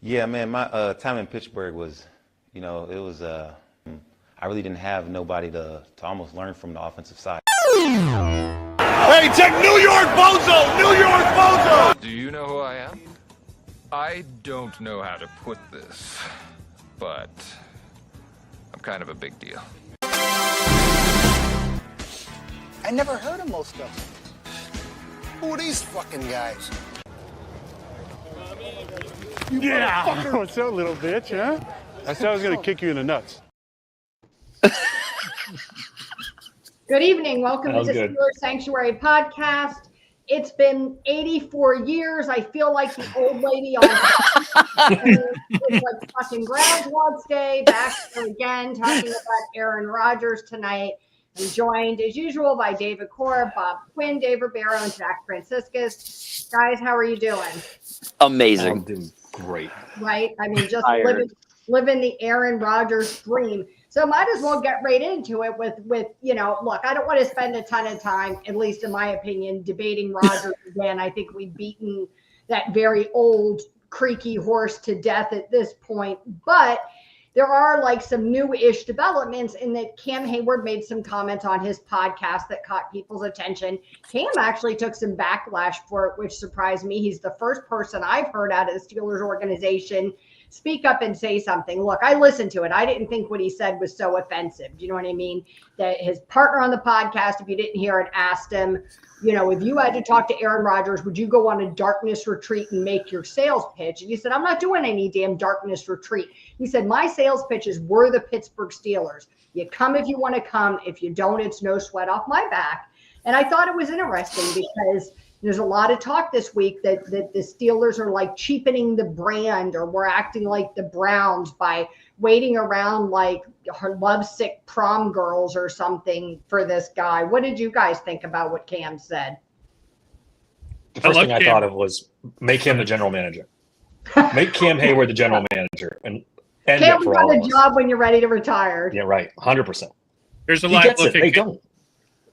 Yeah, man, my time in Pittsburgh was, it was. I really didn't have nobody to almost learn from the offensive side. Hey, check New York Bozo! New York Bozo! Do you know who I am? I don't know how to put this, but I'm kind of a big deal. I never heard of most of them. Who are these fucking guys? Yeah. What's up, little bitch, huh? I said I was going to kick you in the nuts. Good evening. Welcome to the good. Steelers Sanctuary podcast. It's been 84 years. I feel like the old lady on it's like fucking Groundhog's Day, back here again, talking about Aaron Rodgers tonight. I'm joined, as usual, by David Core, Bob Quinn, Dave Ribeiro, and Jack Franciscus. Guys, how are you doing? Amazing. I'm doing great. Right? I mean, just Tired. living the Aaron Rodgers dream. So might as well get right into it with look, I don't want to spend a ton of time, at least in my opinion, debating Rodgers again. I think we've beaten that very old creaky horse to death at this point. But there are like some new-ish developments in that Cam Hayward made some comments on his podcast that caught people's attention. Cam actually took some backlash for it, which surprised me. He's the first person I've heard out of the Steelers organization speak up and say something. Look, I listened to it. I didn't think what he said was so offensive. Do you know what I mean? That his partner on the podcast, if you didn't hear it, asked him, if you had to talk to Aaron Rodgers, would you go on a darkness retreat and make your sales pitch? And he said, I'm not doing any damn darkness retreat. He said, my sales pitches were the Pittsburgh Steelers. You come if you want to come. If you don't, it's no sweat off my back. And I thought it was interesting because there's a lot of talk this week that the Steelers are like cheapening the brand, or we're acting like the Browns by waiting around like her lovesick prom girls or something for this guy. What did you guys think about what Cam said? The first thing I thought of was make him the general manager. Make Cam Hayward the general manager and end Cam it for got all a of us. job when you're ready to retire. Yeah, right. 100%. There's a He live gets look it. at They Cam. don't.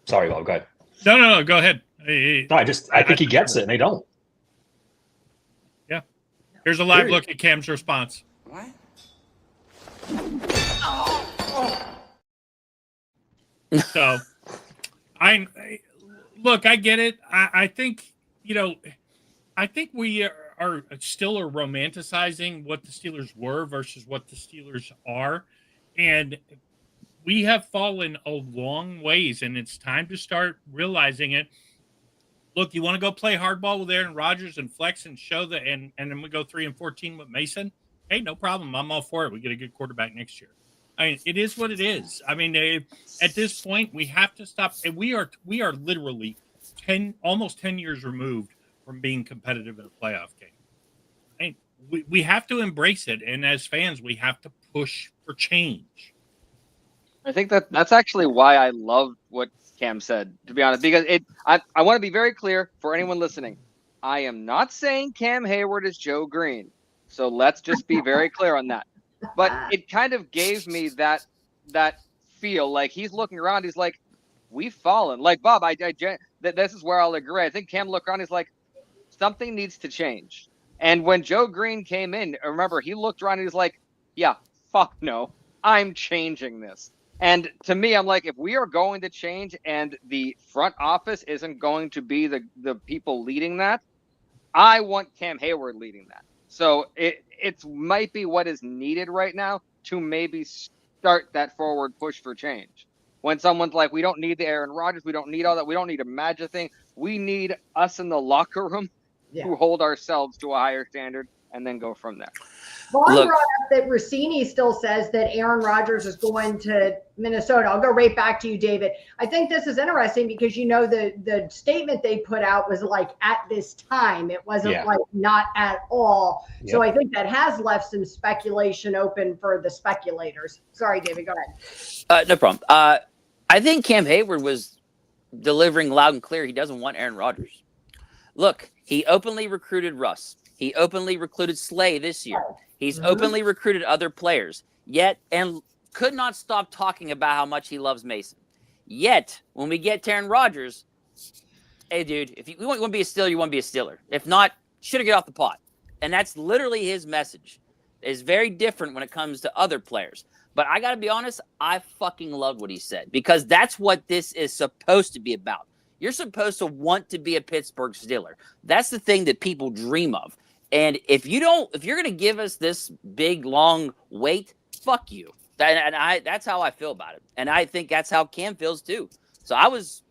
Sorry, Bob. Go ahead. No. Go ahead. Hey. No, I think he gets it, and they don't. Yeah. Here's a live Period. look at Cam's response. What? So, I get it. I think I think we are still romanticizing what the Steelers were versus what the Steelers are, and we have fallen a long ways, and it's time to start realizing it. Look, you want to go play hardball with Aaron Rodgers and flex and show that, and then we go 3-14 with Mason. Hey, no problem. I'm all for it. We get a good quarterback next year. I mean, it is what it is. I mean, at this point, we have to stop. And we are literally almost 10 years removed from being competitive in a playoff game. I mean, we have to embrace it, and as fans, we have to push for change. I think that's actually why I love what Cam said, to be honest, because I want to be very clear for anyone listening. I am not saying Cam Hayward is Joe Green. So let's just be very clear on that. But it kind of gave me that feel like he's looking around. He's like, we've fallen. Like, Bob, this is where I'll agree. I think Cam looked around. He's like, something needs to change. And when Joe Green came in, remember, he looked around and he's like, yeah, fuck no, I'm changing this. And to me, I'm like, if we are going to change and the front office isn't going to be the people leading that, I want Cam Hayward leading that. So it might be what is needed right now to maybe start that forward push for change. When someone's like, we don't need the Aaron Rodgers, we don't need all that, we don't need a magic thing. We need us in the locker room who hold ourselves to a higher standard and then go from there. Vaughn brought up that Rossini still says that Aaron Rodgers is going to Minnesota. I'll go right back to you, David. I think this is interesting because, the statement they put out was like at this time. It wasn't like not at all. Yep. So I think that has left some speculation open for the speculators. Sorry, David, go ahead. No problem. I think Cam Hayward was delivering loud and clear. He doesn't want Aaron Rodgers. Look, he openly recruited Russ. He openly recruited Slay this year. He's openly recruited other players, and could not stop talking about how much he loves Mason. Yet, when we get to Aaron Rodgers, hey, dude, if you want to be a Steeler, you want to be a Steeler. If not, should have get off the pot. And that's literally his message. It's very different when it comes to other players. But I got to be honest, I fucking loved what he said because that's what this is supposed to be about. You're supposed to want to be a Pittsburgh Steeler. That's the thing that people dream of. And if you're going to give us this big, long wait, fuck you. That's how I feel about it. And I think that's how Cam feels too. So I was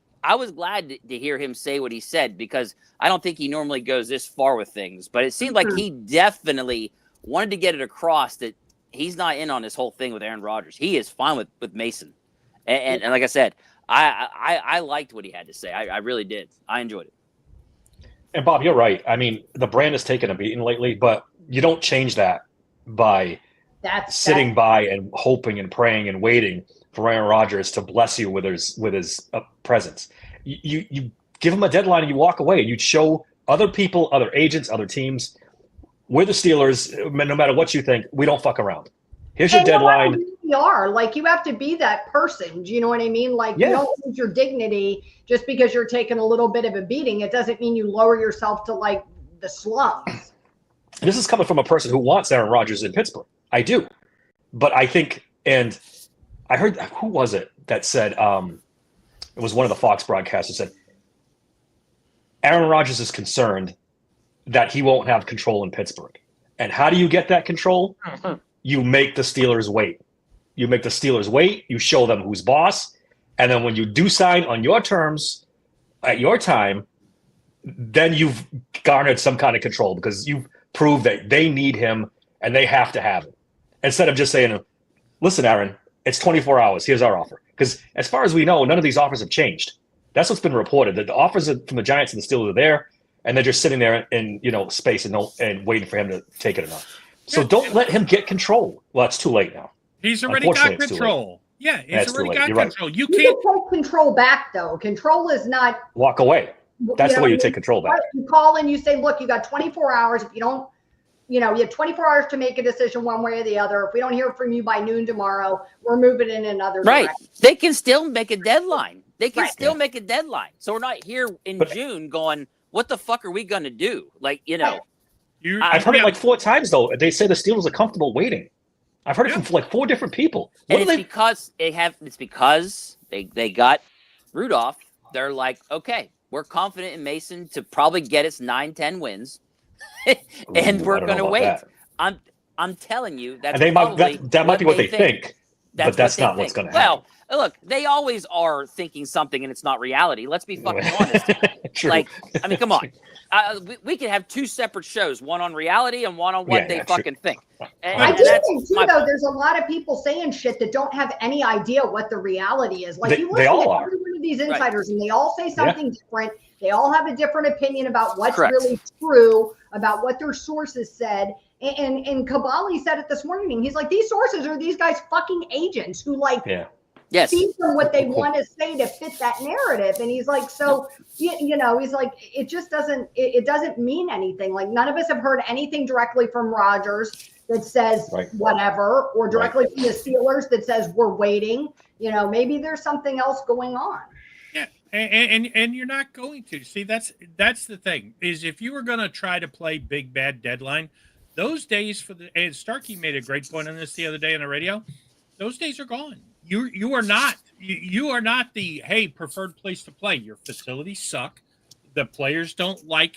glad to hear him say what he said because I don't think he normally goes this far with things. But it seemed like he definitely wanted to get it across that he's not in on this whole thing with Aaron Rodgers. He is fine with Mason. And like I said, I liked what he had to say. I really did. I enjoyed it. And Bob, you're right. I mean, the brand has taken a beating lately, but you don't change that by sitting by and hoping and praying and waiting for Aaron Rodgers to bless you with his presence. You give him a deadline and you walk away and you show other people, other agents, other teams, we're the Steelers. No matter what you think, we don't fuck around. Here's your deadline. You are like you have to be that person. Do you know what I mean? Like you don't lose your dignity just because you're taking a little bit of a beating. It doesn't mean you lower yourself to like the slums. This is coming from a person who wants Aaron Rodgers in Pittsburgh. I do, but I think, and I heard who was it that said it was one of the Fox broadcasters said Aaron Rodgers is concerned that he won't have control in Pittsburgh. And how do you get that control? Mm-hmm. You make the Steelers wait. You make the Steelers wait. You show them who's boss. And then when you do sign on your terms at your time, then you've garnered some kind of control because you've proved that they need him and they have to have it. Instead of just saying, listen, Aaron, it's 24 hours. Here's our offer. Because as far as we know, none of these offers have changed. That's what's been reported. That the offers from the Giants and the Steelers are there, and they're just sitting there in space and waiting for him to take it or not. So don't let him get control. Well, it's too late now. He's already got control. Yeah, he's already got control. You can't take control back, though. Control is not walk away. That's the way you take control back. You call and you say, look, you got 24 hours. If you don't, you have 24 hours to make a decision one way or the other. If we don't hear from you by noon tomorrow, we're moving in another direction. They can still make a deadline. Make a deadline. So we're not here in June going, what the fuck are we going to do? Like, I've heard it like 4 times, though. They say the Steelers are comfortable waiting. I've heard it from like 4 different people. Because they got Rudolph. They're like, okay, we're confident in Mason to probably get us 9-10 wins. And we're going to wait. That. I'm telling you that might be what they think. But that's not what's going to happen. Well, look, they always are thinking something and it's not reality. Let's be fucking honest. True. Like, I mean, come on. We could have 2 separate shows, one on reality and one on what they fucking think. I do think, too, though, there's a lot of people saying shit that don't have any idea what the reality is. Like, you listen to every one of these insiders, and they all say something different. They all have a different opinion about what's really true, about what their sources said. And Kabali said it this morning. He's like, these sources are these guys' fucking agents who, see from what they want to say to fit that narrative. And he's like, so, he's like, it just doesn't, it doesn't mean anything. Like, none of us have heard anything directly from Rodgers that says whatever, or directly from the Steelers that says we're waiting. Maybe there's something else going on. Yeah. And you're not going to. See, that's the thing, is if you were going to try to play big bad deadline, those days and Starkey made a great point on this the other day on the radio, those days are gone. You are not the preferred place to play. Your facilities suck. The players don't like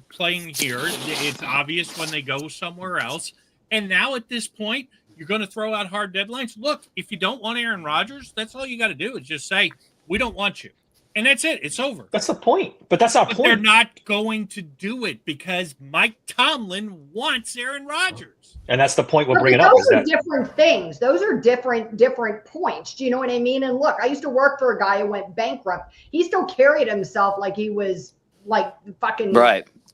playing here. It's obvious when they go somewhere else. And now at this point, you're going to throw out hard deadlines. Look, if you don't want Aaron Rodgers, that's all you got to do is just say, we don't want you. And that's it. It's over. That's the point. But that's our point. They're not going to do it because Mike Tomlin wants Aaron Rodgers. And that's the point we're bringing up. Those are different things. Those are different points. Do you know what I mean? And look, I used to work for a guy who went bankrupt. He still carried himself like he was like fucking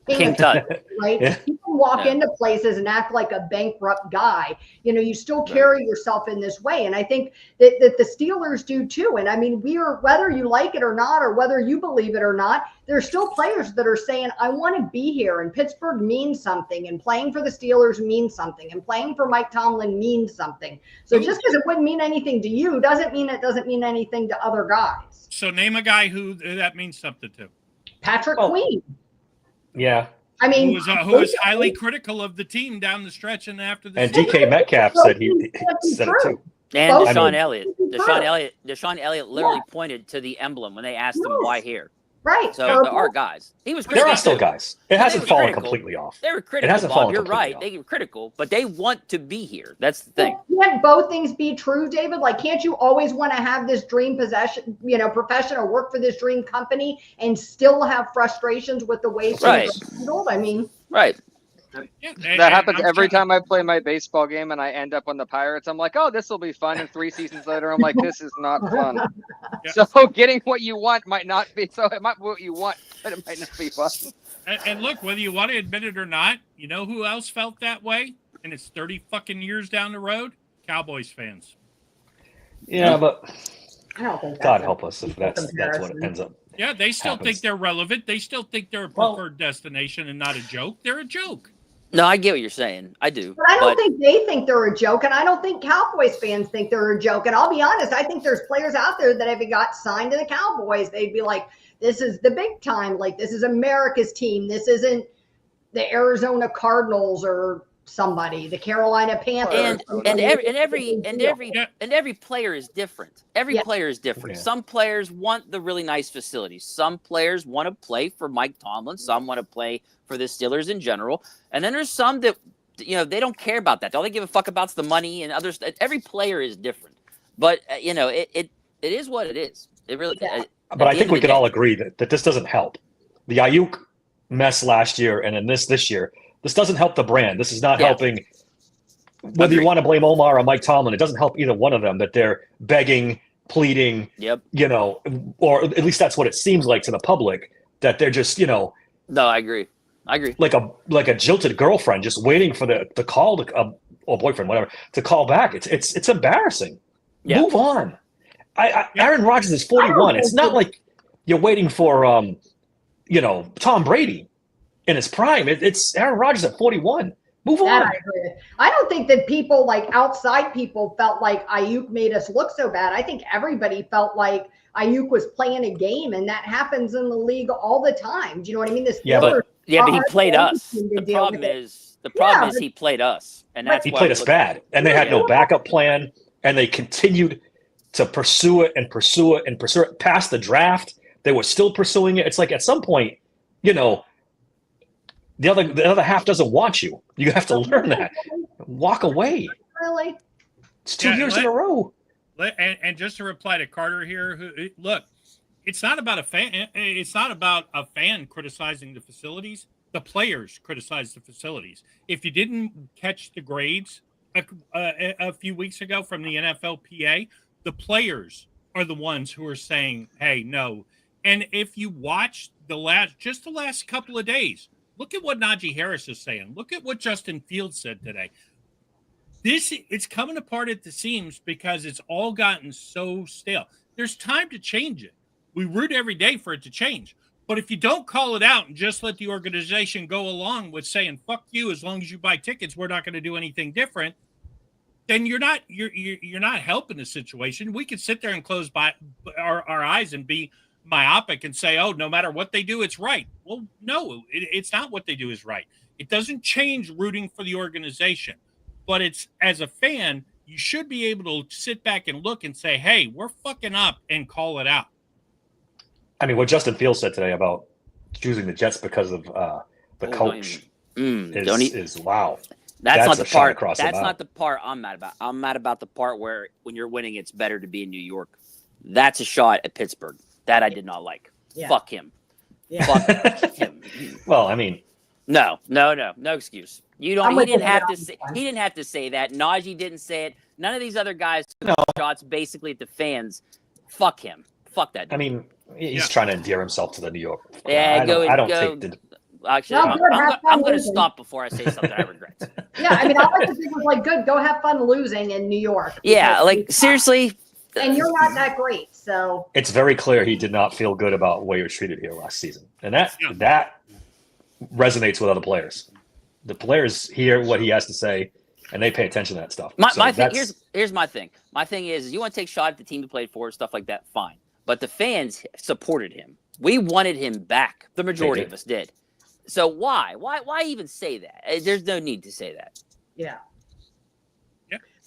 King Tut. Right? Yeah. You can walk into places and act like a bankrupt guy. You still carry yourself in this way. And I think that the Steelers do too. And I mean, whether you like it or not, or whether you believe it or not, there's still players that are saying, I want to be here. And Pittsburgh means something. And playing for the Steelers means something. And playing for Mike Tomlin means something. So just because it wouldn't mean anything to you doesn't mean it doesn't mean anything to other guys. So name a guy who that means something to. Patrick Queen. Yeah. I mean, who was highly critical of the team down the stretch and after the And season. DK Metcalf said he said it too. And Both Deshaun mean- Elliott. Deshaun Elliott literally pointed to the emblem when they asked him why here. right. So So there are guys. He was There critical. are still too. guys. It They hasn't were fallen critical. completely off. They were It critical, hasn't Bob. fallen You're completely right. They were critical, but they want to be here. That's the thing. can't both things be true, David? Like, can't you always want to have this dream profession or work for this dream company and still have frustrations with the way things Right. are handled? I mean, Right. Yeah, That happens I'm every trying- time I play my baseball game and I end up on the Pirates. I'm like, oh, this will be fun. And 3 seasons later, I'm like, this is not fun. Yeah. So getting what you want might not be. So it might be what you want, but it might not be fun. And look, whether you want to admit it or not, you know who else felt that way? And it's 30 fucking years down the road? Cowboys fans. Yeah, but I don't think God that's help us if that's what it comparison. ends up. Yeah, they still Happens. think they're relevant. They still think they're a Well- preferred destination and not a joke. They're a joke. No, I get what you're saying. I do. But I don't think they think they're a joke, and I don't think Cowboys fans think they're a joke. And I'll be honest, I think there's players out there that if it got signed to the Cowboys, they'd be like, this is the big time. Like, this is America's team. This isn't the Arizona Cardinals or somebody, the Carolina Panthers. and every player is different. Every Yeah. player is different. Yeah. Some players want the really nice facilities. Some players want to play for Mike Tomlin. Some want to play for the Steelers in general. And then there's some that they don't care about that. All they give a fuck about is the money, and others. Every player is different. But it is what it is. It really. Yeah. But I think we can all agree that this doesn't help. The Ayuk mess last year and then this year, this doesn't help the brand. This is not Yeah. helping. Whether you want to blame Omar or Mike Tomlin, it doesn't help either one of them that they're begging, pleading, Yep. or at least that's what it seems like to the public, that they're just, No, I agree. like a jilted girlfriend just waiting for the call to or boyfriend, whatever, to call back. It's embarrassing. Yeah. Move on. Aaron Rodgers is 41. It's not like you're waiting for Tom Brady in his prime. It's Aaron Rodgers at 41. Move That on. I agree with. I don't think that people, like outside people, felt like Ayuk made us look so bad. I think everybody felt like Ayuk was playing a game, and that happens in the league all the time. Do you know what I mean? This Yeah, but he played us. The problem is he played us, and that's He why played we us look- bad, and they had no backup plan, and they continued to pursue it and pursue it and pursue it past the draft. They were still pursuing it. It's like at some point, the other half doesn't want you. You have to learn that. Walk away. Really? It's 2 years in a row. And just to reply to Carter here, look, it's not about a fan. It's not about a fan criticizing the facilities. The players criticize the facilities. If you didn't catch the grades a few weeks ago from the NFLPA, the players are the ones who are saying, "Hey, no." And if you watch the last couple of days, look at what Najee Harris is saying. Look at what Justin Fields said today. It's coming apart at the seams because it's all gotten so stale. There's time to change it. We root every day for it to change. But if you don't call it out and just let the organization go along with saying, fuck you, as long as you buy tickets, we're not going to do anything different, then you're not helping the situation. We could sit there and close our eyes and be myopic and say, oh, no matter what they do, it's right. Well, no, it's not what they do is right. It doesn't change rooting for the organization. But it's, as a fan, you should be able to sit back and look and say, hey, we're fucking up, and call it out. I mean, what Justin Fields said today about choosing the Jets because of the coach is wow. That's not the a shot part. across the That's bow. not the part I'm mad about. I'm mad about the part where when you're winning, it's better to be in New York. That's a shot at Pittsburgh. That I did not like. Yeah. Fuck him. Yeah. Fuck him. Well, I mean, No excuse. You don't. I'm He with didn't you have on to that say. one. He didn't have to say that. Najee didn't say it. None of these other guys took shots basically at the fans. Fuck him. Fuck that. I mean, he's trying to endear himself to the New York. Yeah, I don't think Actually, No, good, have fun I'm going to losing. stop before I say something I regret. Yeah, I mean, I like to think it was like, good, go have fun losing in New York. Yeah, Because- like seriously. And you're not that great, so. it's very clear he did not feel good about the way he was treated here last season, and that resonates with other players. The players hear what he has to say, and they pay attention to that stuff. So My thing, that's- here's my thing. My thing is you want to take a shot at the team you played for, stuff like that, fine. But the fans supported him. We wanted him back. The majority did. of us did. So why even say that? There's no need to say that. Yeah.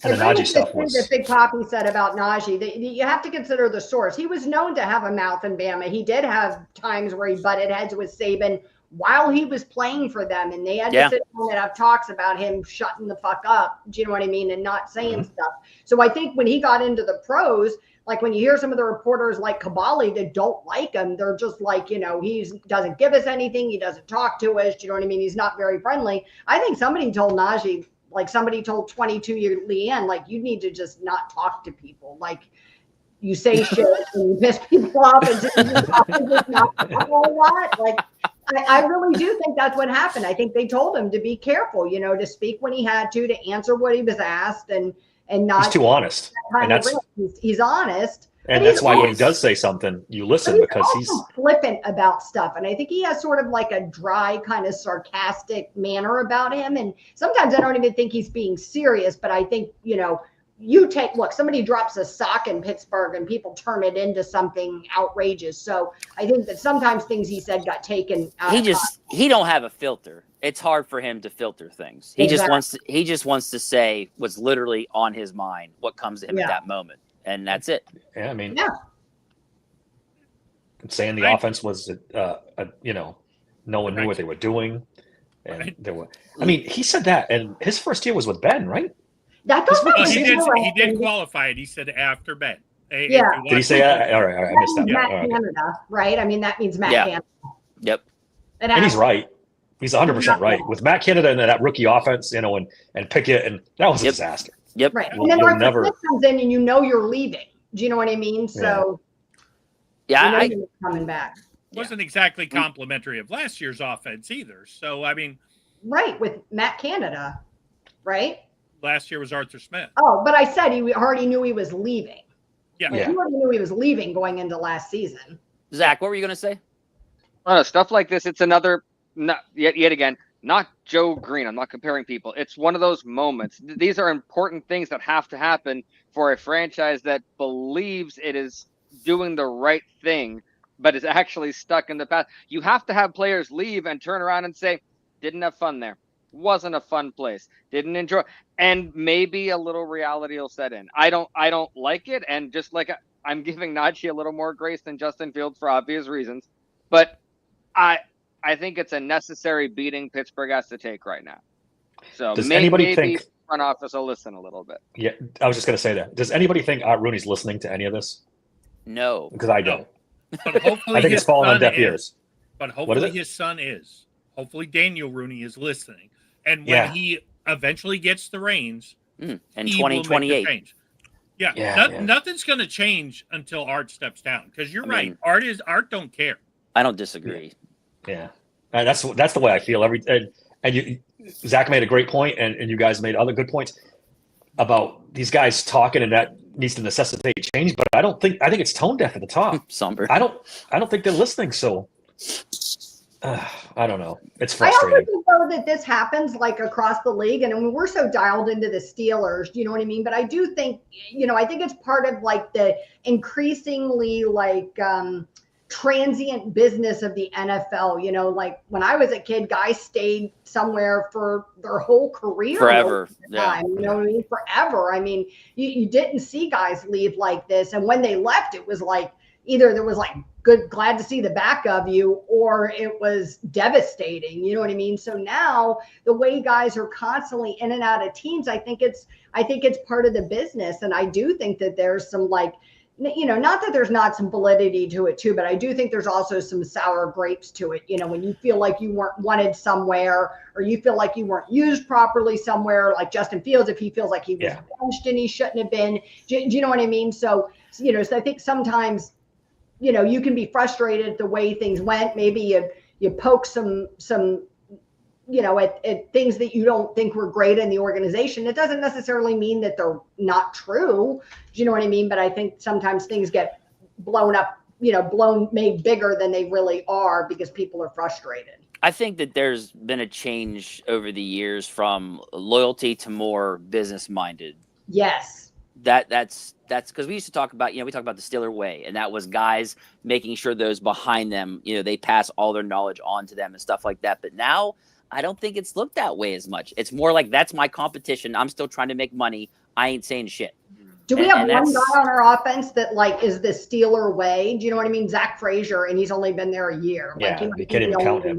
And the Najee stuff was. That Big Poppy said about Najee, that you have to consider the source. He was known to have a mouth in Bama. He did have times where he butted heads with Saban while he was playing for them, and they had to sit down and have talks about him shutting the fuck up. Do you know what I mean? And not saying stuff. So I think when he got into the pros, like when you hear some of the reporters like Kabali that don't like him, they're just like, you know, he doesn't give us anything. He doesn't talk to us. Do you know what I mean? He's not very friendly. I think somebody told Najee, like somebody told 22-year Leanne, like, you need to just not talk to people. Like, you say shit and you piss people off and just not a whole lot. Like, I really do think that's what happened. I think they told him to be careful, you know, to speak when he had to answer what he was asked and not. He's too honest. And that's, he's honest. And that's why when he does say something, you listen because he's flippant about stuff. And I think he has sort of like a dry, kind of sarcastic manner about him. And sometimes I don't even think he's being serious, but I think, you know, look, somebody drops a sock in Pittsburgh and people turn it into something outrageous. So I think that sometimes things he said got taken out. He don't have a filter. It's hard for him to filter things. He just wants to say what's literally on his mind, what comes to him at that moment. And that's it. Yeah, I mean, saying the Right. offense was, you know, no one knew what they were doing, and there were. I mean, he said that, and his first year was with Ben, right? He did qualify it. He said after Ben. Yeah. Did he say that? All right, I missed that. Matt All right. Canada, right? I mean, that means Matt Canada. Yep. And he's right. He's 100% right. With Matt Canada and that rookie offense, you know, and Pickett, and that was a disaster. Yep. Right. And then Arthur Smith comes in and you know you're leaving. Do you know what I mean? So yeah, you're coming back. Wasn't exactly complimentary of last year's offense either. So I mean, right, with Matt Canada, right? Last year was Arthur Smith. Oh, but I said he already knew he was leaving. Yeah. Like, he already knew he was leaving going into last season. Zach, what were you going to say? Stuff like this, it's another, yet again, not Joe Green. I'm not comparing people. It's one of those moments. These are important things that have to happen for a franchise that believes it is doing the right thing, but is actually stuck in the past. You have to have players leave and turn around and say, didn't have fun there. Wasn't a fun place. Didn't enjoy. And maybe a little reality will set in. I don't like it. And just like I'm giving Najee a little more grace than Justin Fields for obvious reasons, but I think it's a necessary beating Pittsburgh has to take right now. So does anybody maybe think front office will listen a little bit? Yeah, I was just going to say that. Does anybody think Art Rooney's listening to any of this? No, because I don't. But hopefully I think it's falling on deaf ears. But hopefully his son is. Hopefully Daniel Rooney is listening, and when he eventually gets the reins, in 2028. Nothing's going to change until Art steps down. Because you're right, Art don't care. I don't disagree. Yeah, and that's the way I feel. Zach made a great point, and you guys made other good points about these guys talking, and that needs to necessitate change. But I think it's tone deaf at the top. Somber. I don't think they're listening. So I don't know. It's frustrating. I also think though that this happens like across the league, and I mean, we're so dialed into the Steelers. Do you know what I mean? But I do think, you know, I think it's part of like the increasingly like transient business of the NFL. You know, like when I was a kid, guys stayed somewhere for their whole career. Forever. You know what I mean? Forever. I mean, you didn't see guys leave like this. And when they left, it was like either there was like glad to see the back of you, or it was devastating. You know what I mean? So now the way guys are constantly in and out of teams, I think it's part of the business. And I do think that there's some like, you know, not that there's not some validity to it too, but I do think there's also some sour grapes to it. You know, when you feel like you weren't wanted somewhere, or you feel like you weren't used properly somewhere, like Justin Fields, if he feels like he was benched and he shouldn't have been, do you know what I mean? So, you know, so I think sometimes, you know, you can be frustrated at the way things went. Maybe you poke some, you know, at things that you don't think were great in the organization. It doesn't necessarily mean that they're not true. Do you know what I mean? But I think sometimes things get blown up, you know, made bigger than they really are because people are frustrated. I think that there's been a change over the years from loyalty to more business minded. Yes. That's because we used to talk about, we talk about the Steeler way, and that was guys making sure those behind them, they pass all their knowledge on to them and stuff like that. But now I don't think it's looked that way as much. It's more like, that's my competition. I'm still trying to make money. I ain't saying shit. Do we have one guy on our offense that is the Steeler way? Do you know what I mean? Zach Frazier, and he's only been there a year. Yeah, we can't even count him.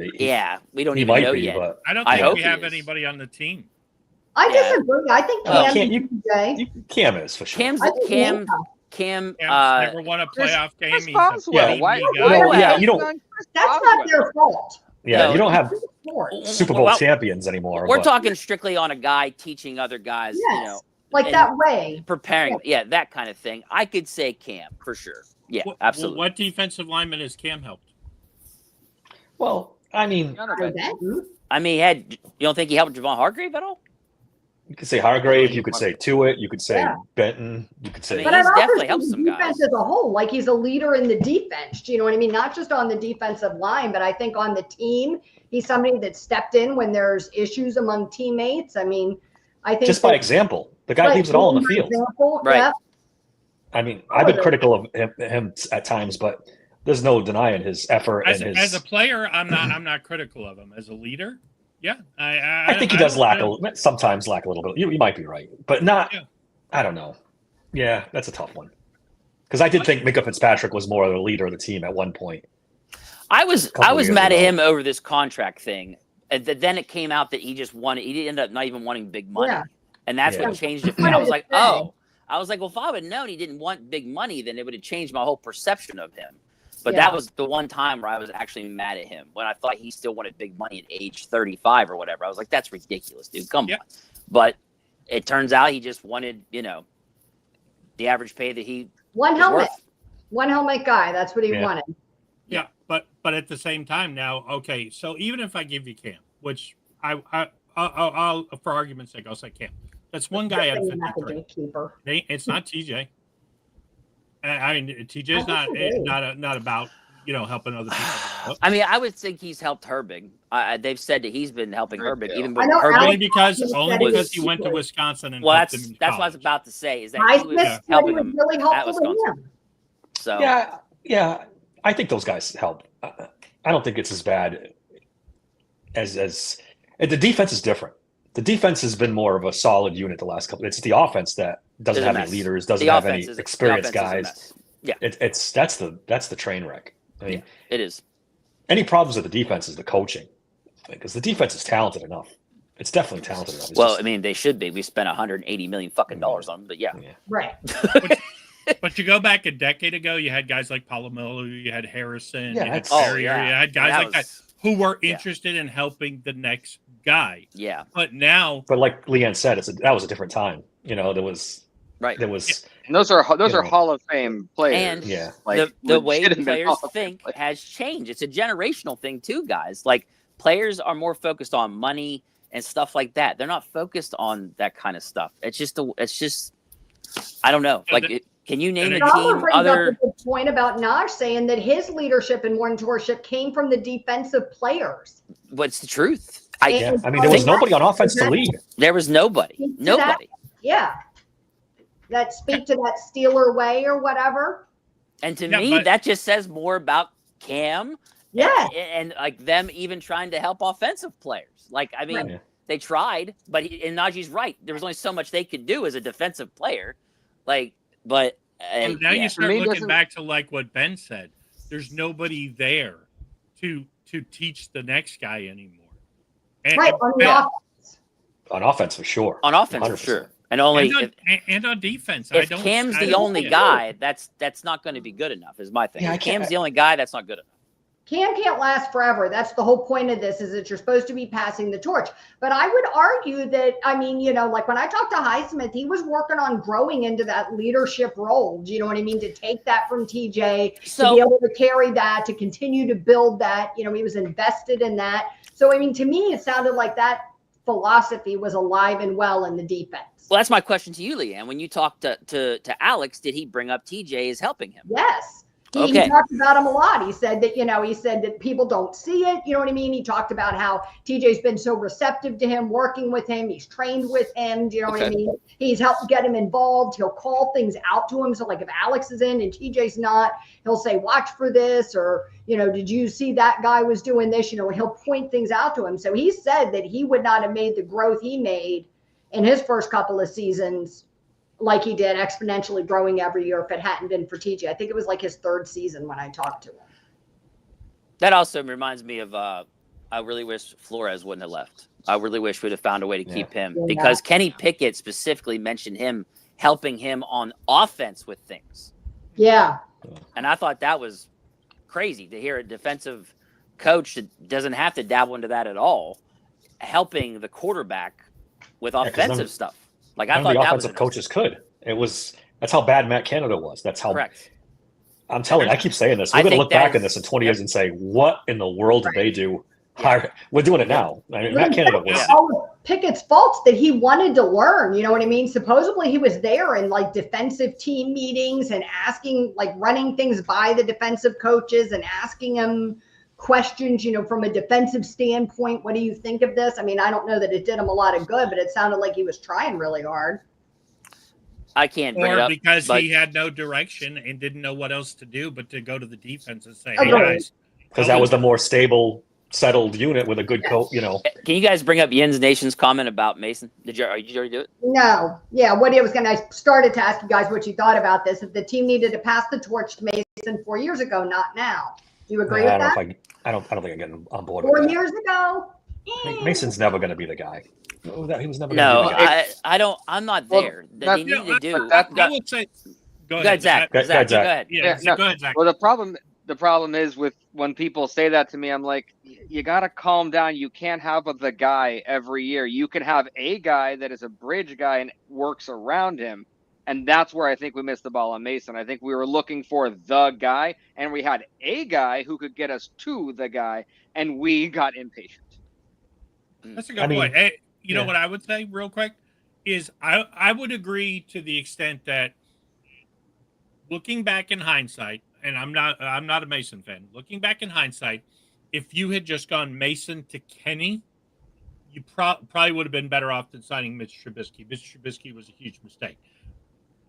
We don't he even might know be, yet. But I don't I think hope we he have is. anybody on the team. I disagree. I think Cam is for sure. Cam. Cam's never won a playoff game. Chris He's Boswell. a Why- guy. No, yeah, you don't. That's not their fault. Yeah, No, you don't have Super Bowl Well, champions anymore. We're but- talking strictly on a guy teaching other guys, Yes. Like and that way. preparing. Yeah, that kind of thing. I could say Cam for sure. Yeah, absolutely. What defensive lineman has Cam helped? Well, I mean, I mean, you don't think he helped Javon Hargrave at all? you could say Hargrave, you could say Tuitt, you could say Yeah. Benton, you could say. But I'd He's also definitely say helped the some guys. defense as a whole. Like, he's a leader in the defense. Do you know what I mean? Not just on the defensive line, but I think on the team, he's somebody that stepped in when there's issues among teammates. I mean, I think Just by example, the guy leaves it all in the field. Right. Yeah. I mean, I've been critical of him at times, but there's no denying his effort As, and his. as a player, I'm not critical of him. As a leader, yeah, I think he does sometimes lack a little bit. You might be right, but not. Yeah. I don't know. Yeah, that's a tough one. Because I did think Minka Fitzpatrick was more of the leader of the team at one point. I was years mad at ago. him over this contract thing. And then it came out that he just wanted. He ended up not even wanting big money, Yeah. and that's Yeah. what changed it. For me. I was like, oh, well, if I would have known he didn't want big money, then it would have changed my whole perception of him. But Yeah. that was the one time where I was actually mad at him, when I thought he still wanted big money at age 35 or whatever. I was like, that's ridiculous, dude. Come Yeah. on. But it turns out he just wanted, the average pay that he One was helmet. worth. One helmet guy. That's what he Yeah. wanted. Yeah, but at the same time now, okay. So even if I give you Cam, which I'll for argument's sake, I'll say Cam. That's one guy out of Not the 53. gatekeeper. It's not TJ. I mean, TJ's I disagree. not about helping other people develop. I mean, I would think he's helped Herbig. They've said that he's been helping Herbig, even I with know Herbig. Only Alex because said he went to Wisconsin and Well, helped that's him in what I was college. about to say. Is that he was Highsmith said he helping was him really at helpful to Wisconsin. him. So Yeah. I think those guys help. I don't think it's as bad as the defense is different. The defense has been more of a solid unit the last couple. It's the offense that doesn't It's a have any mess. leaders, doesn't The have any offense is- the experienced offense is a guys. mess. Yeah. That's the train wreck. I mean, it is. any problems with the defense is the coaching, because the defense is talented enough. It's definitely talented enough. It's Well, just- I mean, they should be. We spent $180 million fucking dollars on them, but yeah. Right. But you go back a decade ago, you had guys like Polamalu, you had Harrison, Yeah, you had that's- Ferrier, you had guys That like that was- who were yeah. interested in helping the next guy. Yeah. But now, but like Leanne said, that was a different time. There was Right. And those are You know. Hall of Fame players. And Yeah. Like, the way legitimate players Hall of Fame think players. has changed. It's a generational thing too, guys. Like, players are more focused on money and stuff like that. They're not focused on that kind of stuff. It's just I don't know. Yeah, Like, can you name a It also team brings up a other? good point about Naj saying that his leadership and mentorship came from the defensive players. What's the truth? Yeah. I mean, there was nobody on offense to lead. There was nobody. Speak to Nobody. Yeah. That speak to that Steeler way or whatever. And to Yeah, me, but- that just says more about Cam Yeah. and like them even trying to help offensive players. Like, I mean, Yeah. they tried, but and Najee's right. There was only so much they could do as a defensive player. Like, but now yeah. you start me, looking doesn't- back to like what Ben said. There's nobody there to teach the next guy anymore. And, Right. On the Yeah. offense. On offense for sure. on offense for 100%.ঁ And only and on defense. if Cam's the only guy, that's not going to be good enough. Is my thing. Yeah, I If can't- Cam's the only guy, that's not good enough. Cam can't last forever. That's the whole point of this, is that you're supposed to be passing the torch. But I would argue that, I mean, like when I talked to Highsmith, he was working on growing into that leadership role. Do you know what I mean? To take that from TJ, to So- be able to carry that, to continue to build that. He was invested in that. So, I mean, to me, it sounded like that philosophy was alive and well in the defense. Well, that's my question to you, Leanne. When you talked to Alex, did he bring up TJ as helping him? Yes. He talked about him a lot. He said that, he said that people don't see it. You know what I mean? He talked about how TJ's been so receptive to him, working with him. He's trained with him. Do you know what I mean? He's helped get him involved. He'll call things out to him. So like if Alex is in and TJ's not, he'll say, watch for this, or, did you see that guy was doing this? He'll point things out to him. So he said that he would not have made the growth he made in his first couple of seasons like he did, exponentially growing every year, if it hadn't been for TJ. I think it was like his third season when I talked to him. That also reminds me of I really wish Flores wouldn't have left. I really wish we'd have found a way to keep him, because Kenny Pickett specifically mentioned him helping him on offense with things. Yeah. And I thought that was crazy to hear a defensive coach that doesn't have to dabble into that at all, helping the quarterback with offensive stuff. Like I thought the that offensive coaches could. That's how bad Matt Canada was. That's how. Correct. I'm telling you, I keep saying this. We're going to look back on this in 20 years and say, what in the world did they do? We're doing it now. I mean, Matt Canada was. All Pickett's faults that he wanted to learn. You know what I mean? Supposedly he was there in like defensive team meetings and asking, like running things by the defensive coaches and asking them questions, from a defensive standpoint. What do you think of this? I mean, I don't know that it did him a lot of good, but it sounded like he was trying really hard. I can't bring it up because he had no direction and didn't know what else to do but to go to the defense and say, hey guys. Because that was the more stable, settled unit with a good coach, Can you guys bring up Jens Nation's comment about Mason? Did you already do it? No. Yeah, I started to ask you guys what you thought about this. If the team needed to pass the torch to Mason 4 years ago, not now. Do you agree with that? I don't think I'm getting on board 4 with that. years ago? Mason's never going to be the guy. He was never going to be the guy. guy. I don't. I'm not there. They need to do. I would say. Go ahead, Zach. Go ahead. Yeah, go ahead, Zach. Well, the problem is with when people say that to me, I'm like, you got to calm down. You can't have the guy every year. You can have a guy that is a bridge guy and works around him. And that's where I think we missed the ball on Mason. I think we were looking for the guy, and we had a guy who could get us to the guy, and we got impatient. That's a good point. Hey, you know what I would say real quick is I would agree to the extent that looking back in hindsight, and I'm not a Mason fan. Looking back in hindsight, if you had just gone Mason to Kenny, you probably would have been better off than signing Mitch Trubisky. Mitch Trubisky was a huge mistake.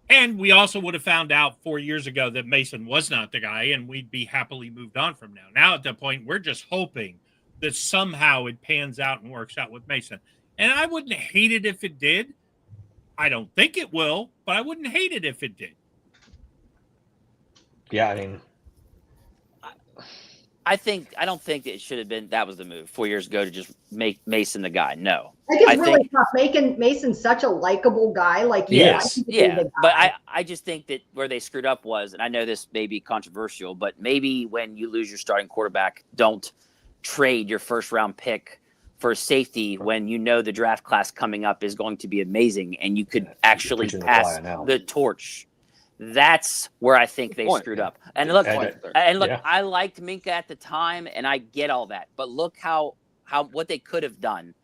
And we also would have found out 4 years ago that Mason was not the guy, and we'd be happily moved on from now. Now at that point, we're just hoping that somehow it pans out and works out with Mason. And I wouldn't hate it if it did. I don't think it will, but I wouldn't hate it if it did. Yeah, I mean, I don't think it should have been. That was the move 4 years ago to just make Mason the guy. No, I think it's really tough. Making Mason such a likable guy, like yes, yeah. But I just think that where they screwed up was, and I know this may be controversial, but maybe when you lose your starting quarterback, don't trade your first round pick for safety when you know the draft class coming up is going to be amazing and you could actually pass the torch. That's where I think they screwed up. And look, I liked Minkah at the time, and I get all that. But look how what they could have done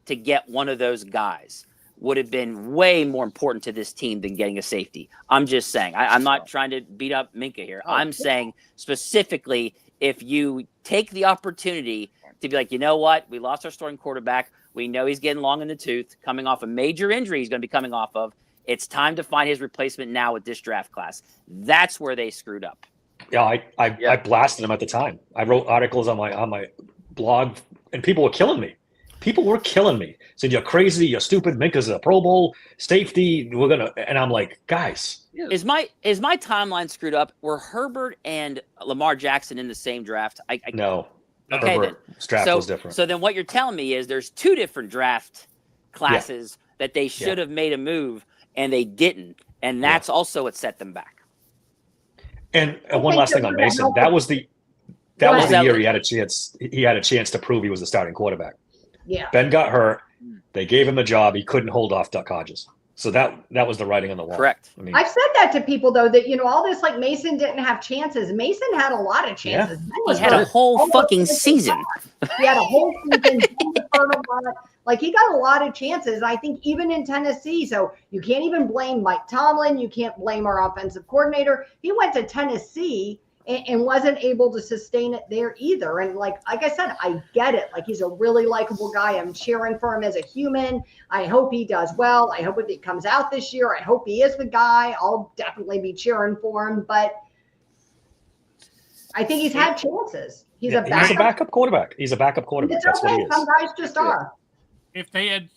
to get one of those guys would have been way more important to this team than getting a safety. I'm just saying. I'm not trying to beat up Minkah here. I'm saying specifically if you take the opportunity to be like, you know what? We lost our starting quarterback. We know he's getting long in the tooth, coming off a major injury he's going to be coming off of. It's time to find his replacement now with this draft class. That's where they screwed up. Yeah, I blasted him at the time. I wrote articles on my blog, and people were killing me. People were killing me. Said, you're crazy, you're stupid, Minkah's a Pro Bowl safety. And I'm like, guys. Is my timeline screwed up? Were Herbert and Lamar Jackson in the same draft? No. Okay, Herbert's draft was different. So then what you're telling me is there's two different draft classes that they should have made a move, and they didn't, and that's also what set them back. And one last thing on Mason, that was the year he had a chance. He had a chance to prove he was the starting quarterback. Yeah. Ben got hurt. They gave him the job. He couldn't hold off Duck Hodges. So that was the writing on the wall. Correct. I mean, I've said that to people though, that all this like Mason didn't have chances. Mason had a lot of chances. He had a whole fucking season. He had a whole season. Like he got a lot of chances. I think even in Tennessee, so you can't even blame Mike Tomlin. You can't blame our offensive coordinator. He went to Tennessee and wasn't able to sustain it there either. And like I said, I get it. Like, he's a really likable guy. I'm cheering for him as a human. I hope he does well. I hope if he comes out this year, I hope he is the guy. I'll definitely be cheering for him. But I think he's had chances. He's a backup quarterback. He's a backup quarterback. It's That's okay. what he is. Some guys just are. If they had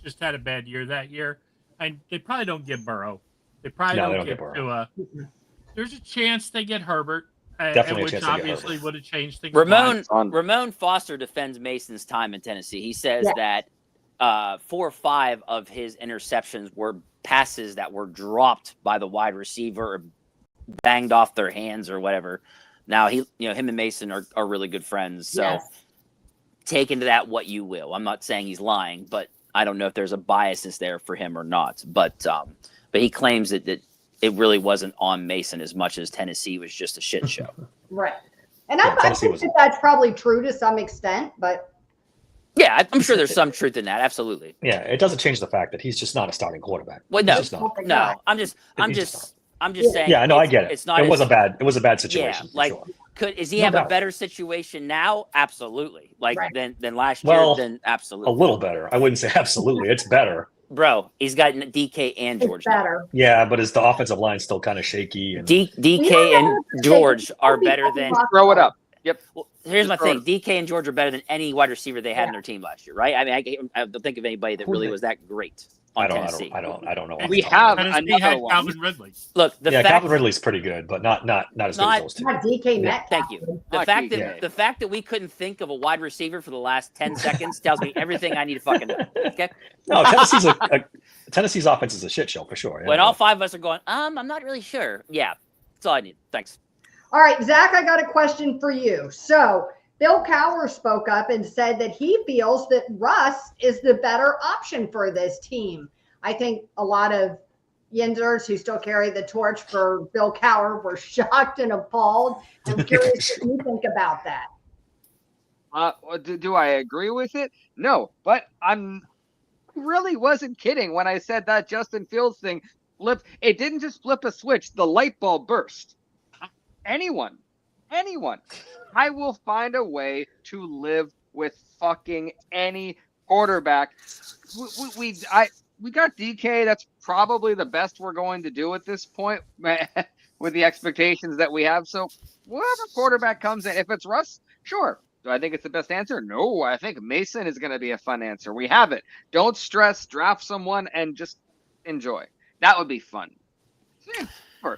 just had a bad year that year, and they probably don't get Burrow. They probably don't get Tua. There's a chance they get Herbert, Definitely which a chance they get obviously Herbert. would have changed things. Ramon Foster defends Mason's time in Tennessee. He says that 4 or 5 of his interceptions were passes that were dropped by the wide receiver or banged off their hands or whatever. Now him and Mason are really good friends. So take into that what you will. I'm not saying he's lying, but I don't know if there's a biasness there for him or not. But he claims that it really wasn't on Mason as much as Tennessee was just a shit show. Right. And I think that's probably true to some extent, but yeah, I'm sure there's some truth in that. Absolutely. Yeah, it doesn't change the fact that he's just not a starting quarterback. Well, no, I'm just saying. Yeah, no, I get it. It's not. It was a bad situation. Yeah, like sure. Is he have a better situation now? Absolutely. Like than last Well, year. Then absolutely. A little better. I wouldn't say absolutely. It's better. Bro, he's got DK and George. Better. Yeah, but is the offensive line still kind of shaky? And... DK and George are better than. Throw it up. Yep. Well, here's my thing. DK and George are better than any wide receiver they had in their team last year, right? I mean, I don't think of anybody that really was that great on Tennessee. I don't know. We have another one. Calvin Ridley. Look, Calvin Ridley's pretty good, but not as good as those two. Not DK Metcalf. Thank you. The fact that we couldn't think of a wide receiver for the last 10 seconds tells me everything I need to fucking know. Okay. No, Tennessee's offense is a shit show for sure. When all 5 of us are going, I'm not really sure. Yeah, that's all I need. Thanks. All right, Zach, I got a question for you. So Bill Cowher spoke up and said that he feels that Russ is the better option for this team. I think a lot of Yinzers who still carry the torch for Bill Cowher were shocked and appalled. I'm curious what you think about that. Do I agree with it? No, but I really wasn't kidding when I said that Justin Fields thing flipped. It didn't just flip a switch. The light bulb burst. Anyone, I will find a way to live with fucking any quarterback. We got DK. That's probably the best we're going to do at this point with the expectations that we have. So whatever quarterback comes in, if it's Russ, sure. Do I think it's the best answer? No, I think Mason is going to be a fun answer. We have it. Don't stress, draft someone, and just enjoy. That would be fun.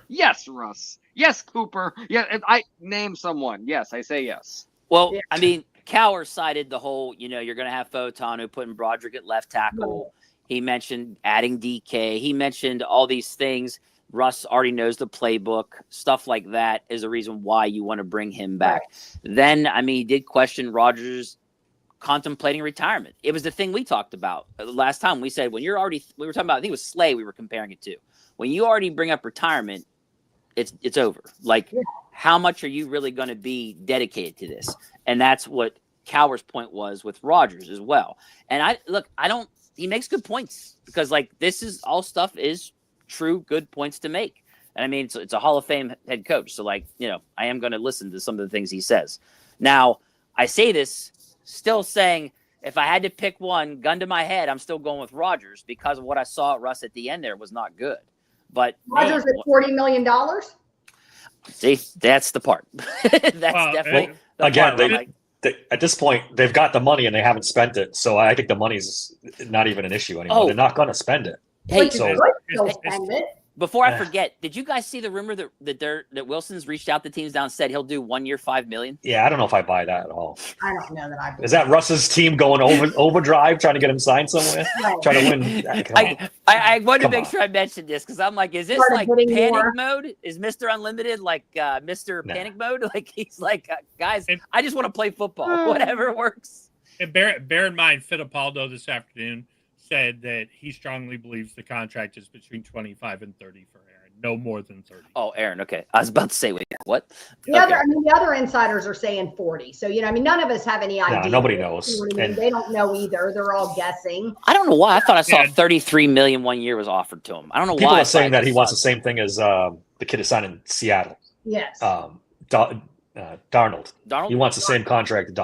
Yes, Russ. Yes, Cooper. Yeah, if I name someone. Yes, I say yes. Well, I mean, Cowher cited the whole, you're going to have Fotonu putting Broderick at left tackle. He mentioned adding DK. He mentioned all these things. Russ already knows the playbook. Stuff like that is the reason why you want to bring him back. Right. Then, he did question Rodgers contemplating retirement. It was the thing we talked about last time. We said we were talking about, I think it was Slay we were comparing it to. When you already bring up retirement, it's over. Like, how much are you really going to be dedicated to this? And that's what Cowher's point was with Rodgers as well. And he makes good points because this is all stuff is true, good points to make. And it's a Hall of Fame head coach. So I am going to listen to some of the things he says. Now, I say this still saying, if I had to pick one, gun to my head, I'm still going with Rodgers because of what I saw at Russ at the end there was not good. But Rodgers at $40 million. See, that's the part. That's definitely the again. part at this point, they've got the money and they haven't spent it. So I think the money's not even an issue anymore. They're not going to spend it. Hey, spend it. Before I forget, did you guys see the rumor that Wilson's reached out to teams down and said he'll do 1 year, $5 million? Yeah, I don't know if I buy that at all. I don't know that I believe. Is that Russ's team going overdrive, trying to get him signed somewhere? Trying to win? I wanted to make sure I mentioned this because I'm like, is this panic mode? Is Mr. Unlimited Mr. Panic mode? He's like, guys, I just want to play football. Whatever works. And bear in mind, Fittipaldo this afternoon said that he strongly believes the contract is between 25 and 30 for Aaron. no more than 30. Oh, Aaron. Okay, I was about to say, wait, what? The other insiders are saying 40. So none of us have any idea. nobody knows. You know what I mean? They don't know either. They're all guessing. I don't know why. I thought I saw 33 million 1 year was offered to him. I don't know People why. are saying that he wants the same thing as the kid who signed in Seattle. Yes. Darnold. Darnold. He wants the same contract,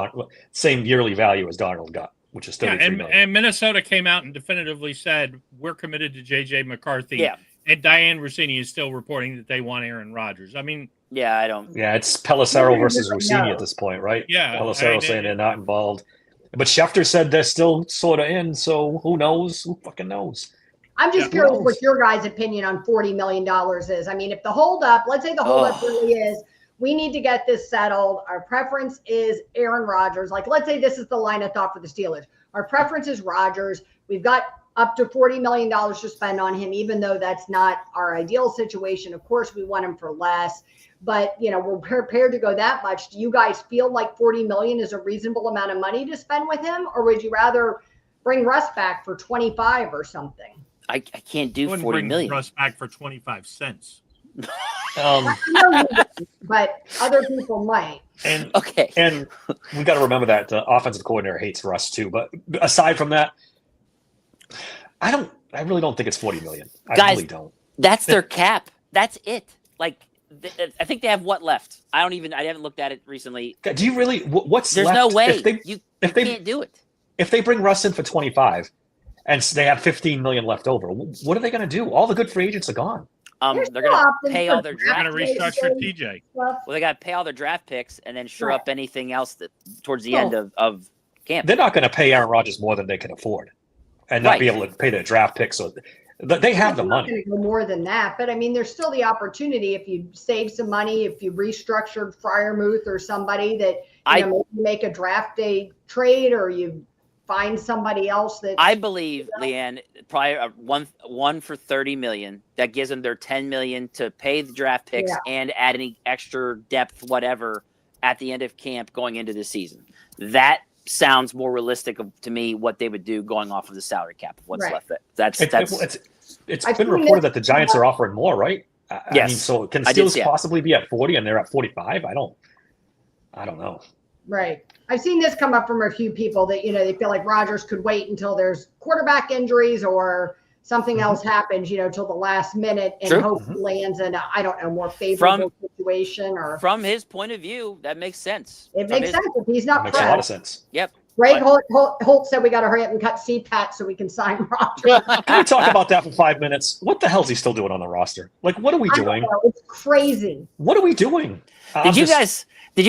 same yearly value as Darnold got, which is 33 million. And Minnesota came out and definitively said we're committed to JJ McCarthy. Yeah. And Diane Rossini is still reporting that they want Aaron Rodgers. I mean, yeah, I don't. Yeah, it's Pelissero versus Rossini at this point, right? Yeah. Pelissero saying they're not involved. But Schefter said they're still sort of in, so who knows? Who fucking knows? I'm just curious what your guys' opinion on $40 million is. I mean, if the holdup, let's say the holdup really is, we need to get this settled. Our preference is Aaron Rodgers. Like, let's say this is the line of thought for the Steelers. Our preference is Rodgers. We've got up to $40 million to spend on him, even though that's not our ideal situation. Of course, we want him for less, but we're prepared to go that much. Do you guys feel like $40 million is a reasonable amount of money to spend with him, or would you rather bring Russ back for 25 or something? I can't do wouldn't 40 bring million. Russ back for 25 cents. But other people might. And okay. And we got to remember that the offensive coordinator hates Russ too. But aside from that, I really don't think it's 40 million. I really don't. That's their cap. That's it. Like, I think they have what left? I haven't looked at it recently. Do you really? What's There's left? no way. If they can't do it. If they bring Russ in for 25 and they have 15 million left over, what are they going to do? All the good free agents are gone. They're going to pay all their They're draft going to restructure TJ. Well, they got to pay all their draft picks and then shore up anything else that towards the end of camp. They're not going to pay Aaron Rodgers more than they can afford and not be able to pay their draft picks. So they have the money. Not gonna go more than that, but I mean, there's still the opportunity if you save some money, if you restructured Freiermuth or somebody that maybe make a draft day trade, or you find somebody else that. I believe, Leanne, probably one for 30 million. That gives them their 10 million to pay the draft picks and add any extra depth, whatever, at the end of camp going into the season. That sounds more realistic to me. What they would do going off of the salary cap. What's left? It's been reported that the Giants are offering more, right? Yes. I mean, so can Steelers possibly be at 40 and they're at 45? I don't know. Right. I've seen this come up from a few people that, they feel like Rodgers could wait until there's quarterback injuries or something else happens, till the last minute and hope he lands in a more favorable situation. Or from his point of view, that makes sense. It makes sense if he's not. Makes a lot of sense. Yep. Greg Holt said we got to hurry up and cut CPAT so we can sign Rodgers. Can we talk about that for 5 minutes? What the hell is he still doing on the roster? Like, what are we doing? It's crazy. What are we doing? Did you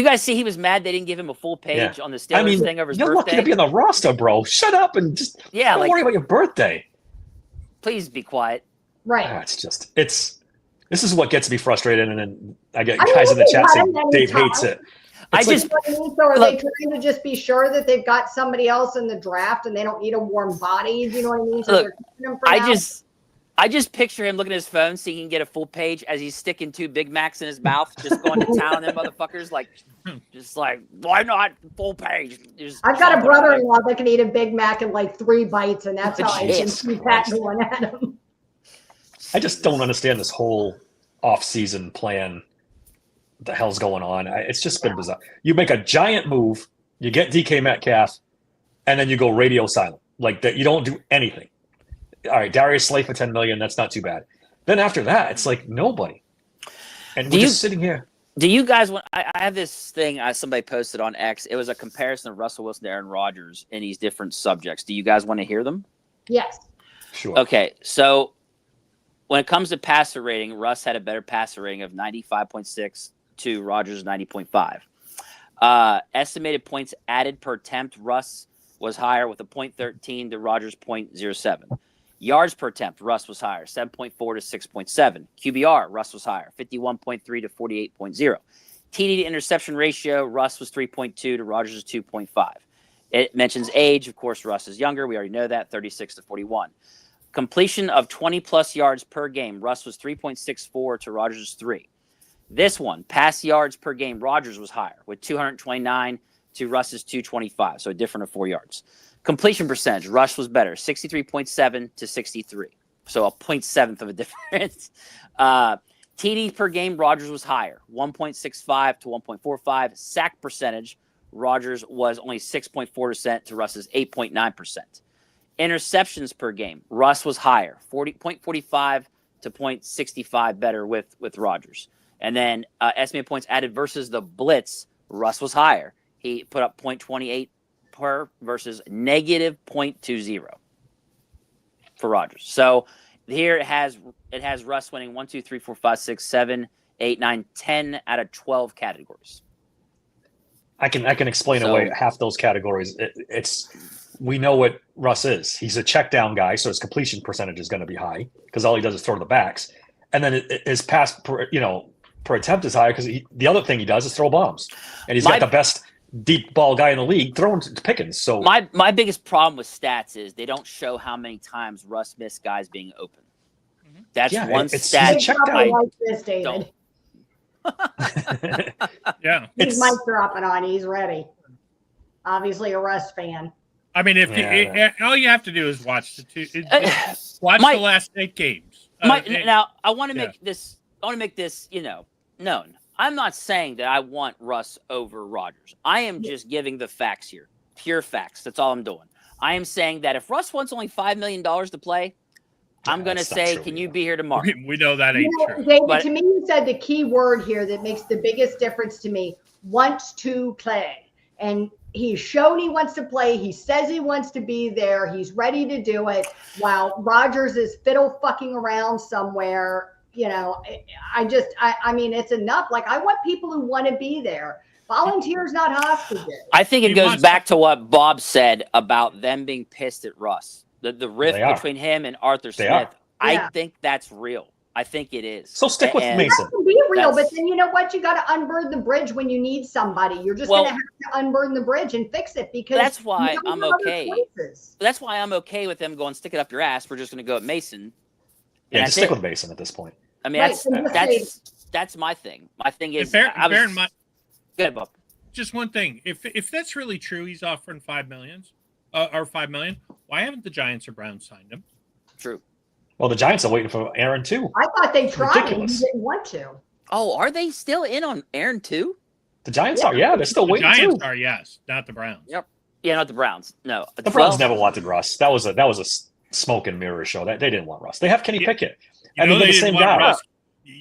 guys see he was mad they didn't give him a full page on the Steelers thing over his birthday? You're lucky to be on the roster, bro. Shut up and just don't worry about your birthday. Please be quiet. Right. This is what gets me frustrated, and then I get guys in the chat saying Dave hates it. So are they trying to just be sure that they've got somebody else in the draft and they don't need a warm body? You know what I mean? So they're keeping them for now? I just picture him looking at his phone so he can get a full page as he's sticking 2 Big Macs in his mouth, just going to town on them motherfuckers. Why not full page? I've got a brother-in-law that can eat a Big Mac in 3 bites, and that's how I can keep that going at him. I just don't understand this whole off-season plan. What the hell's going on? It's just been bizarre. You make a giant move, you get DK Metcalf, and then you go radio silent. Like that, you don't do anything. All right, Darius Slay for $10 million. That's not too bad. Then after that, it's like nobody. And we're just sitting here. Do you guys want? I have this thing somebody posted on X. It was a comparison of Russell Wilson to Aaron Rodgers in these different subjects. Do you guys want to hear them? Yes. Sure. Okay, so when it comes to passer rating, Russ had a better passer rating of 95.6 to Rodgers 90.5. Estimated points added per attempt, Russ was higher with a 0.13 to Rodgers 0.07. Yards per attempt, Russ was higher, 7.4 to 6.7. QBR, Russ was higher, 51.3 to 48.0. TD to interception ratio, Russ was 3.2 to Rodgers' 2.5. It mentions age. Of course, Russ is younger. We already know that, 36 to 41. Completion of 20-plus yards per game, Russ was 3.64 to Rodgers' 3. This one, pass yards per game, Rodgers was higher with 229 to Russ's 225, so a difference of 4 yards. Completion percentage, Russ was better, 63.7 to 63. So a 0.7 of a difference. TD per game, Rodgers was higher, 1.65 to 1.45. Sack percentage, Rodgers was only 6.4% to Russ's 8.9%. Interceptions per game, Russ was higher, 0.45 to 0.65 better with Rodgers. And then estimated points added versus the blitz, Russ was higher. He put up 0.28 per versus negative 0.20 for Rodgers. So here it has Russ winning 1, 2, 3, 4, 5, 6, 7, 8, 9, 10 out of 12 categories. I can explain away half those categories. We know what Russ is. He's a check down guy, so his completion percentage is going to be high because all he does is throw to the backs. And then his pass per attempt is high because the other thing he does is throw bombs. And he's got the best deep ball guy in the league throwing to Pickens. So my biggest problem with stats is they don't show how many times Russ missed guys being open. That's one stat. Check down. I like this, David. Yeah. He's mic dropping on. He's ready. Obviously a Russ fan. I mean, all you have to do is watch the last 8 games. Now, I want to make this. I want to make this, known. I'm not saying that I want Russ over Rodgers. I am just giving the facts here, pure facts. That's all I'm doing. I am saying that if Russ wants only $5 million to play, I'm going to say, can you be here tomorrow? We know that ain't true. David, to me, you said the key word here that makes the biggest difference to me: wants to play. And he's shown he wants to play. He says he wants to be there. He's ready to do it. While Rodgers is fiddle fucking around somewhere. I mean, it's enough. Like, I want people who want to be there. Volunteers, not hostages. I think it goes back to what Bob said about them being pissed at Russ. The rift between him and Arthur Smith. I think that's real. I think it is. So stick with Mason. That can be real, but then you know what? You got to unburden the bridge when you need somebody. You're just going to have to unburden the bridge and fix it because that's why I'm okay. That's why I'm okay with them going, stick it up your ass. We're just going to go at Mason. Yeah, just stick with Mason at this point. I mean, that's my thing. My thing is, bear in mind. Good, Bob. Just one thing. If that's really true, he's offering $5 million. Why haven't the Giants or Browns signed him? True. Well, the Giants are waiting for Aaron too. I thought they tried and he didn't want to. Oh, are they still in on Aaron too? The Giants are. Yeah, they're still waiting. The Giants are. Yes, not the Browns. Yep. Yeah, not the Browns. No, the Browns never wanted Russ. That was a smoke and mirror show. That they didn't want Russ. They have Kenny Pickett. They're the same guy. Russ.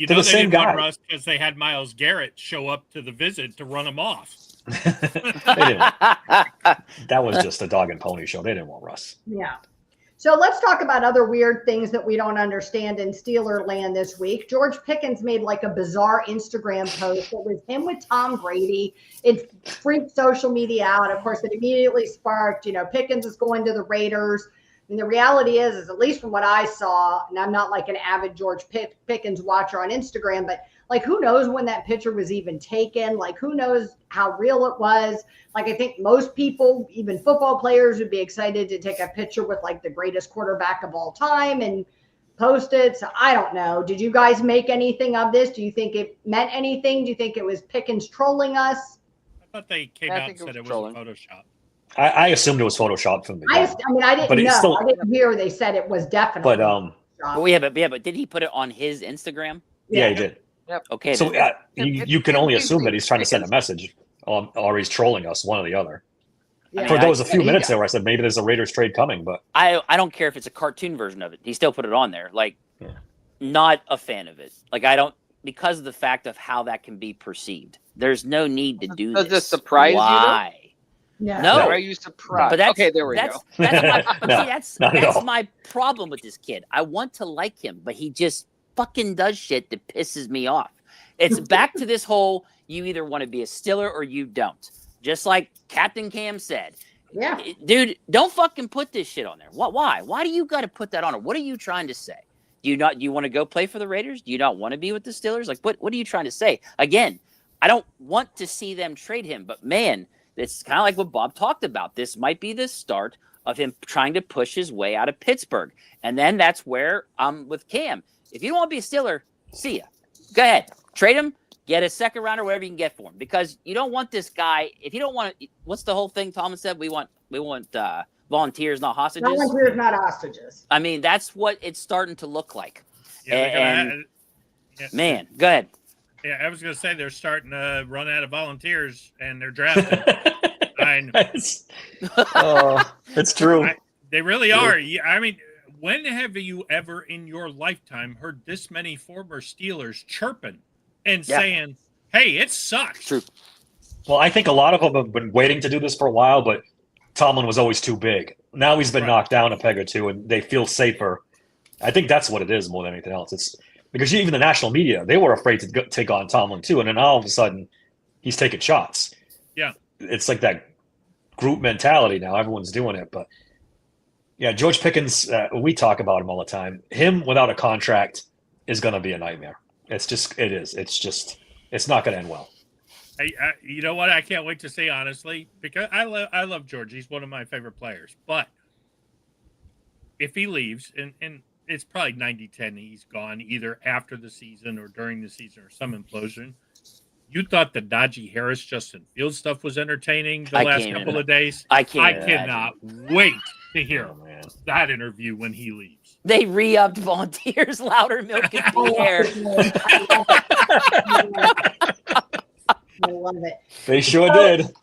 They're the same guy. Russ because they had Myles Garrett show up to the visit to run him off. They didn't. That was just a dog and pony show. They didn't want Russ. Yeah. So let's talk about other weird things that we don't understand in Steeler land this week. George Pickens made like a bizarre Instagram post. It was him with Tom Brady. It freaked social media out. Of course, it immediately sparked, Pickens is going to the Raiders. And the reality is at least from what I saw, and I'm not like an avid George Pickens watcher on Instagram, but like, who knows when that picture was even taken? Like, who knows how real it was? Like, I think most people, even football players, would be excited to take a picture with like the greatest quarterback of all time and post it. So I don't know. Did you guys make anything of this? Do you think it meant anything? Do you think it was Pickens trolling us? I thought they came out and said it was Photoshop. I assumed it was Photoshop from the beginning. I didn't know. I didn't hear they said it was definitely. But did he put it on his Instagram? Yeah, he did. Yep. Okay. So you can only assume that he's trying to send a message, or he's trolling us, one or the other. Yeah. There was a few minutes there where I said maybe there's a Raiders trade coming, but I don't care if it's a cartoon version of it. He still put it on there. Like, not a fan of it. Like, I don't, because of the fact of how that can be perceived. There's no need to do this. Does this surprise you? Why? No. Are you surprised? But okay, there we go. That's my problem with this kid. I want to like him, but he just fucking does shit that pisses me off. It's back to this whole, you either want to be a Steeler or you don't. Just like Captain Cam said. Yeah. Dude, don't fucking put this shit on there. Why? Why do you got to put that on? What are you trying to say? Do you want to go play for the Raiders? Do you not want to be with the Steelers? Like, what are you trying to say? Again, I don't want to see them trade him, but man, it's kind of like what Bob talked about. This might be the start of him trying to push his way out of Pittsburgh. And then that's where I'm with Cam. If you don't want to be a Steeler, see ya. Go ahead. Trade him. Get a second rounder, whatever you can get for him. Because you don't want this guy. If you don't want to, what's the whole thing Thomas said? We want volunteers, not hostages. Volunteers, not hostages. I mean, that's what it's starting to look like. Yeah, Man, go ahead. Yeah, I was going to say they're starting to run out of volunteers, and they're drafting. It's true. They really are. Yeah, I mean, when have you ever in your lifetime heard this many former Steelers chirping and saying, "Hey, it sucks"? True. Well, I think a lot of them have been waiting to do this for a while, but Tomlin was always too big. Now he's been knocked down a peg or two, and they feel safer. I think that's what it is more than anything else. It's because even the national media, they were afraid to take on Tomlin too, and then all of a sudden, he's taking shots. Yeah, it's like that group mentality now. Everyone's doing it, but yeah, George Pickens. We talk about him all the time. Him without a contract is going to be a nightmare. It's just, it is. It's just, it's not going to end well. You know what? I can't wait to see, honestly, because I love George. He's one of my favorite players. But if he leaves, and it's probably 90-10, he's gone either after the season or during the season or some implosion. You thought the Najee Harris, Justin Fields stuff was entertaining the last couple of days. I cannot wait to hear that interview when he leaves. They re-upped volunteers, louder milk in the air. I love it. They sure did.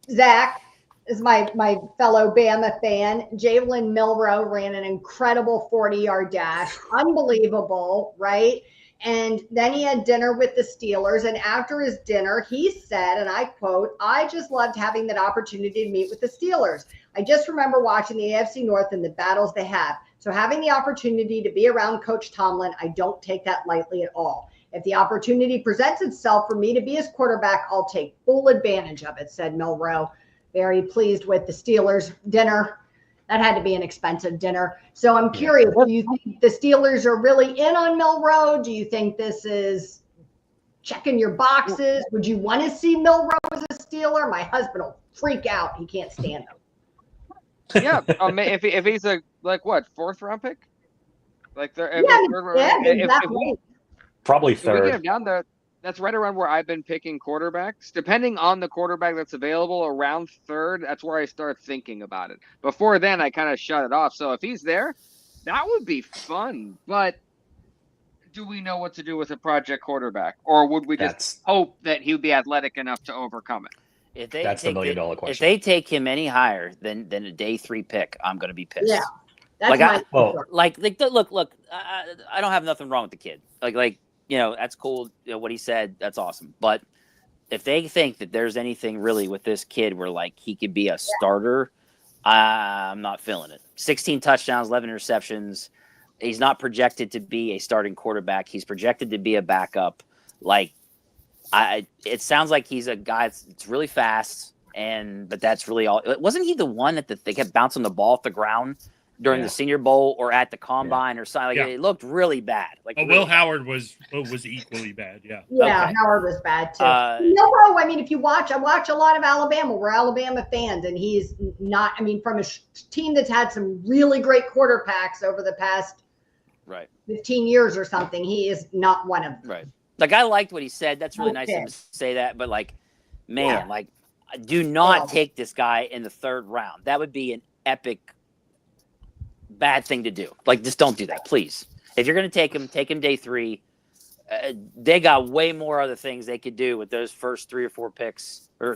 Zach is my fellow Bama fan. Jalen Milroe ran an incredible 40-yard dash. Unbelievable, right? And then he had dinner with the Steelers. And after his dinner, he said, and I quote, "I just loved having that opportunity to meet with the Steelers. I just remember watching the AFC North and the battles they have. So having the opportunity to be around Coach Tomlin, I don't take that lightly at all. If the opportunity presents itself for me to be his quarterback, I'll take full advantage of it," said Milroe. Very pleased with the Steelers dinner. That had to be an expensive dinner. So I'm curious, do you think the Steelers are really in on Milroe? Do you think this is checking your boxes? Would you want to see Milroe as a Steeler? My husband will freak out. He can't stand him. Yeah, if he's a fourth round pick, like probably if we third. get him down there, that's right around where I've been picking quarterbacks. Depending on the quarterback that's available, around third, that's where I start thinking about it. Before then, I kind of shut it off. So if he's there, that would be fun. But do we know what to do with a project quarterback, or would we just hope that he would be athletic enough to overcome it? That's the $1 million question. If they take him any higher than a day 3 pick, I'm going to be pissed. Yeah, that's look. I don't have nothing wrong with the kid. Like that's cool. What he said, that's awesome. But if they think that there's anything really with this kid where he could be a starter, I'm not feeling it. 16 touchdowns, 11 interceptions. He's not projected to be a starting quarterback. He's projected to be a backup. It sounds like he's a guy that's really fast, but that's really all. Wasn't he the one that they kept bouncing the ball off the ground during the Senior Bowl or at the Combine or something? It looked really bad. Will Howard was equally bad. Yeah. Yeah, okay. Howard was bad too. Milroe, I mean, if you watch, I watch a lot of Alabama. We're Alabama fans, and he's not. I mean, from a team that's had some really great quarterbacks over the past 15 years or something, he is not one of them. Right. I liked what he said. That's really nice of him to say that. But do not take this guy in the 3rd round. That would be an epic bad thing to do. Just don't do that, please. If you're going to take him day 3. They got way more other things they could do with those first 3 or 4 picks. They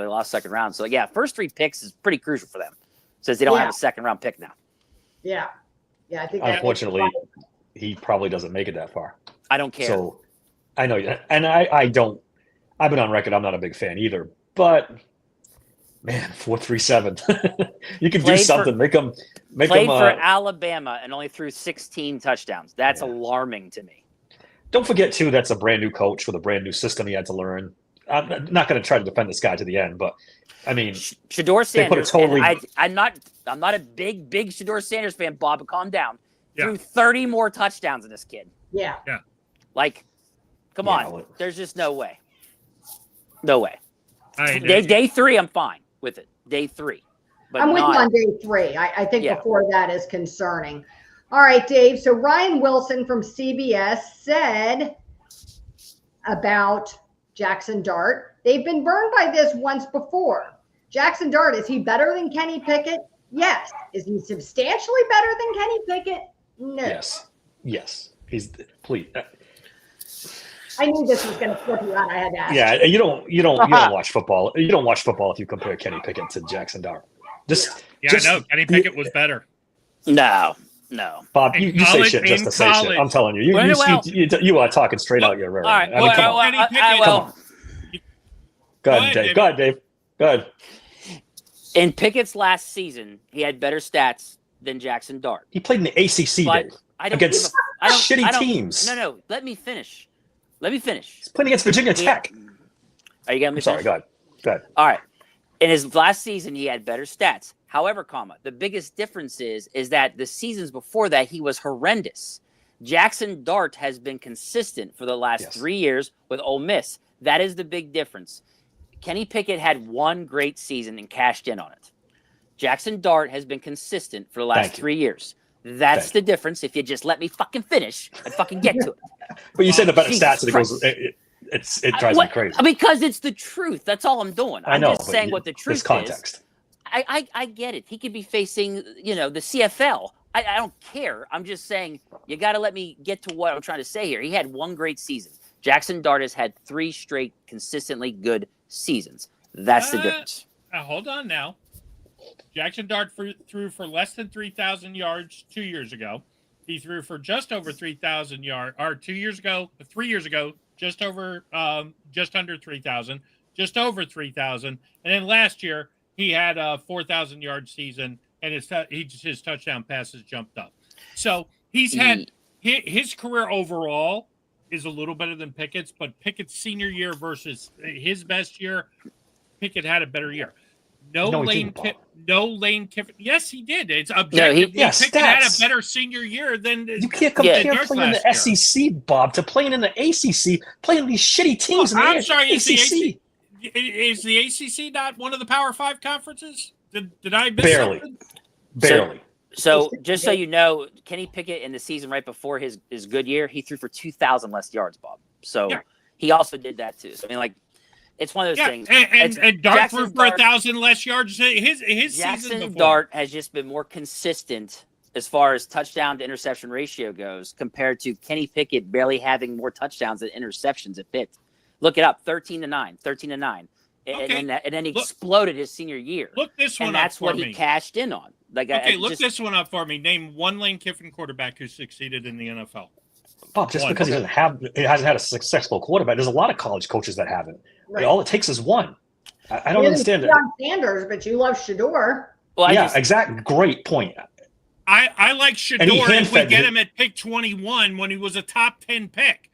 lost 2nd round. So first 3 picks is pretty crucial for them, since they don't have a 2nd round pick now. Yeah, I think. Unfortunately, he probably doesn't make it that far. I don't care. So I know, and I don't. I've been on record. I'm not a big fan either. But man, 4.37. You can do something. Make them. Played for Alabama and only threw 16 touchdowns. That's alarming to me. Don't forget too. That's a brand new coach with a brand new system he had to learn. I'm not going to try to defend this guy to the end, but I mean, Shedeur Sanders. I'm not a big Shedeur Sanders fan, Bob. But calm down. Threw 30 more touchdowns than this kid. Yeah. Come on. There's just no way. No way. Right, day 3, I'm fine with it. Day 3. But I'm with you on day 3. I think before that is concerning. All right, Dave. So Ryan Wilson from CBS said about Jackson Dart, they've been burned by this once before. Jackson Dart, is he better than Kenny Pickett? Yes. Is he substantially better than Kenny Pickett? No. Yes. Please. I knew this was going to flip you out. I had to ask. Yeah, you don't watch football. You don't watch football if you compare Kenny Pickett to Jackson Dart. No, Kenny Pickett was better. No. Bob, you say shit just to say shit. I'm telling you. You are talking straight out your rear. All right. Come on. Go ahead, Dave. Go ahead. In Pickett's last season, he had better stats than Jackson Dart. He played in the ACC, Dave, against shitty teams. No. Let me finish. He's playing against Virginia Tech. Are you getting me? Sorry, go ahead. All right. In his last season, he had better stats. However, the biggest difference is that the seasons before that, he was horrendous. Jackson Dart has been consistent for the last 3 years with Ole Miss. That is the big difference. Kenny Pickett had one great season and cashed in on it. Jackson Dart has been consistent for the last 3 years. That's the difference. If you just let me fucking finish and fucking get to it. But you said the better stats, and it drives me crazy. Because it's the truth. That's all I'm doing. I'm just saying what the truth is. Context. I get it. He could be facing, the CFL. I don't care. I'm just saying you got to let me get to what I'm trying to say here. He had one great season. Jackson Dart has had 3 straight consistently good seasons. That's the difference. Hold on now. Jackson Dart threw for less than 3,000 yards 2 years ago. He threw for just over 3,000 yards, or 3 years ago, just under 3,000, just over 3,000. And then last year, he had a 4,000-yard season, and his touchdown passes jumped up. So he's had his career overall is a little better than Pickett's, but Pickett's senior year versus his best year, Pickett had a better year. No Lane Kiffin. Yes, he did. It's objective. Pickett had a better senior year than you can't compare playing in the SEC, Bob, to playing in the ACC, playing these shitty teams in the ACC. Is the ACC not one of the Power 5 conferences? Did I miss something? Barely. So just so you know, Kenny Pickett in the season right before his good year, he threw for 2,000 less yards, Bob. So he also did that too. So, I mean, it's one of those things. And Dart threw for 1,000 less yards. His Jackson season before. Dart has just been more consistent as far as touchdown to interception ratio goes compared to Kenny Pickett barely having more touchdowns than interceptions at Pitt. Look it up, 13-9. Okay. And then he exploded his senior year. Look this one and up that's for what me. He cashed in on. Look this one up for me. Name one Lane Kiffin quarterback who succeeded in the NFL. Bob, because he hasn't had a successful quarterback. There's a lot of college coaches that haven't. Right. All it takes is one. I don't understand it. Sanders, but you love Shador. Well, exactly. Great point. I like Shador if we get him at pick 21 when he was a top 10 pick.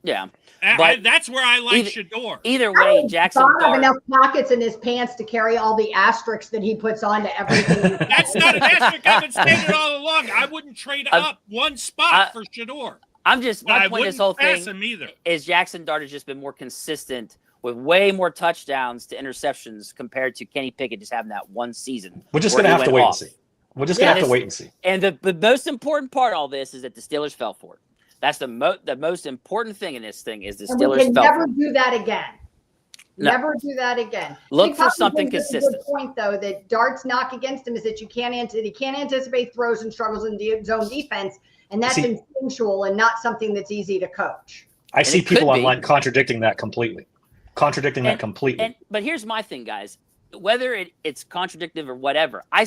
Yeah. That's where I like Shador. Either way, Jackson Bob Dart have enough pockets in his pants to carry all the asterisks that he puts on to everything. That's not an asterisk. I've been stated all along. I wouldn't trade up one spot for Shador. My point this whole thing either. Is Jackson Dart has just been more consistent with way more touchdowns to interceptions compared to Kenny Pickett just having that one season. We're just going to have to wait and see. We're just going to have to wait and see. And the most important part of all this is that the Steelers fell for it. That's the most important thing in this thing is the Steelers we can fell never for it. do that again. No. Never do that again. Look for something consistent. A good point, though, that Dart's knock against him is that he can't anticipate throws and struggles in zone defense, and that's instinctual and not something that's easy to coach. I see people online contradicting that completely. But here's my thing, guys. Whether it's contradictive or whatever, I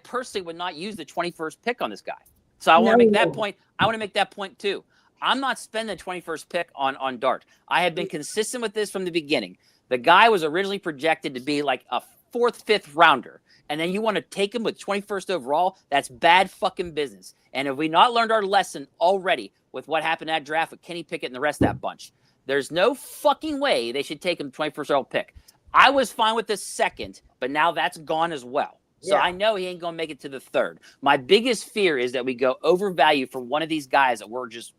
personally would not use the 21st pick on this guy. So I want to make that point. I want to make that point too. I'm not spending the 21st pick on Dart. I have been consistent with this from the beginning. The guy was originally projected to be like a 4th, 5th rounder. And then you want to take him with 21st overall? That's bad fucking business. And have we not learned our lesson already with what happened at draft with Kenny Pickett and the rest of that bunch? There's no fucking way they should take him 21st overall pick. I was fine with the 2nd, but now that's gone as well. So I know he ain't going to make it to the 3rd. My biggest fear is that we go overvalue for one of these guys that we're just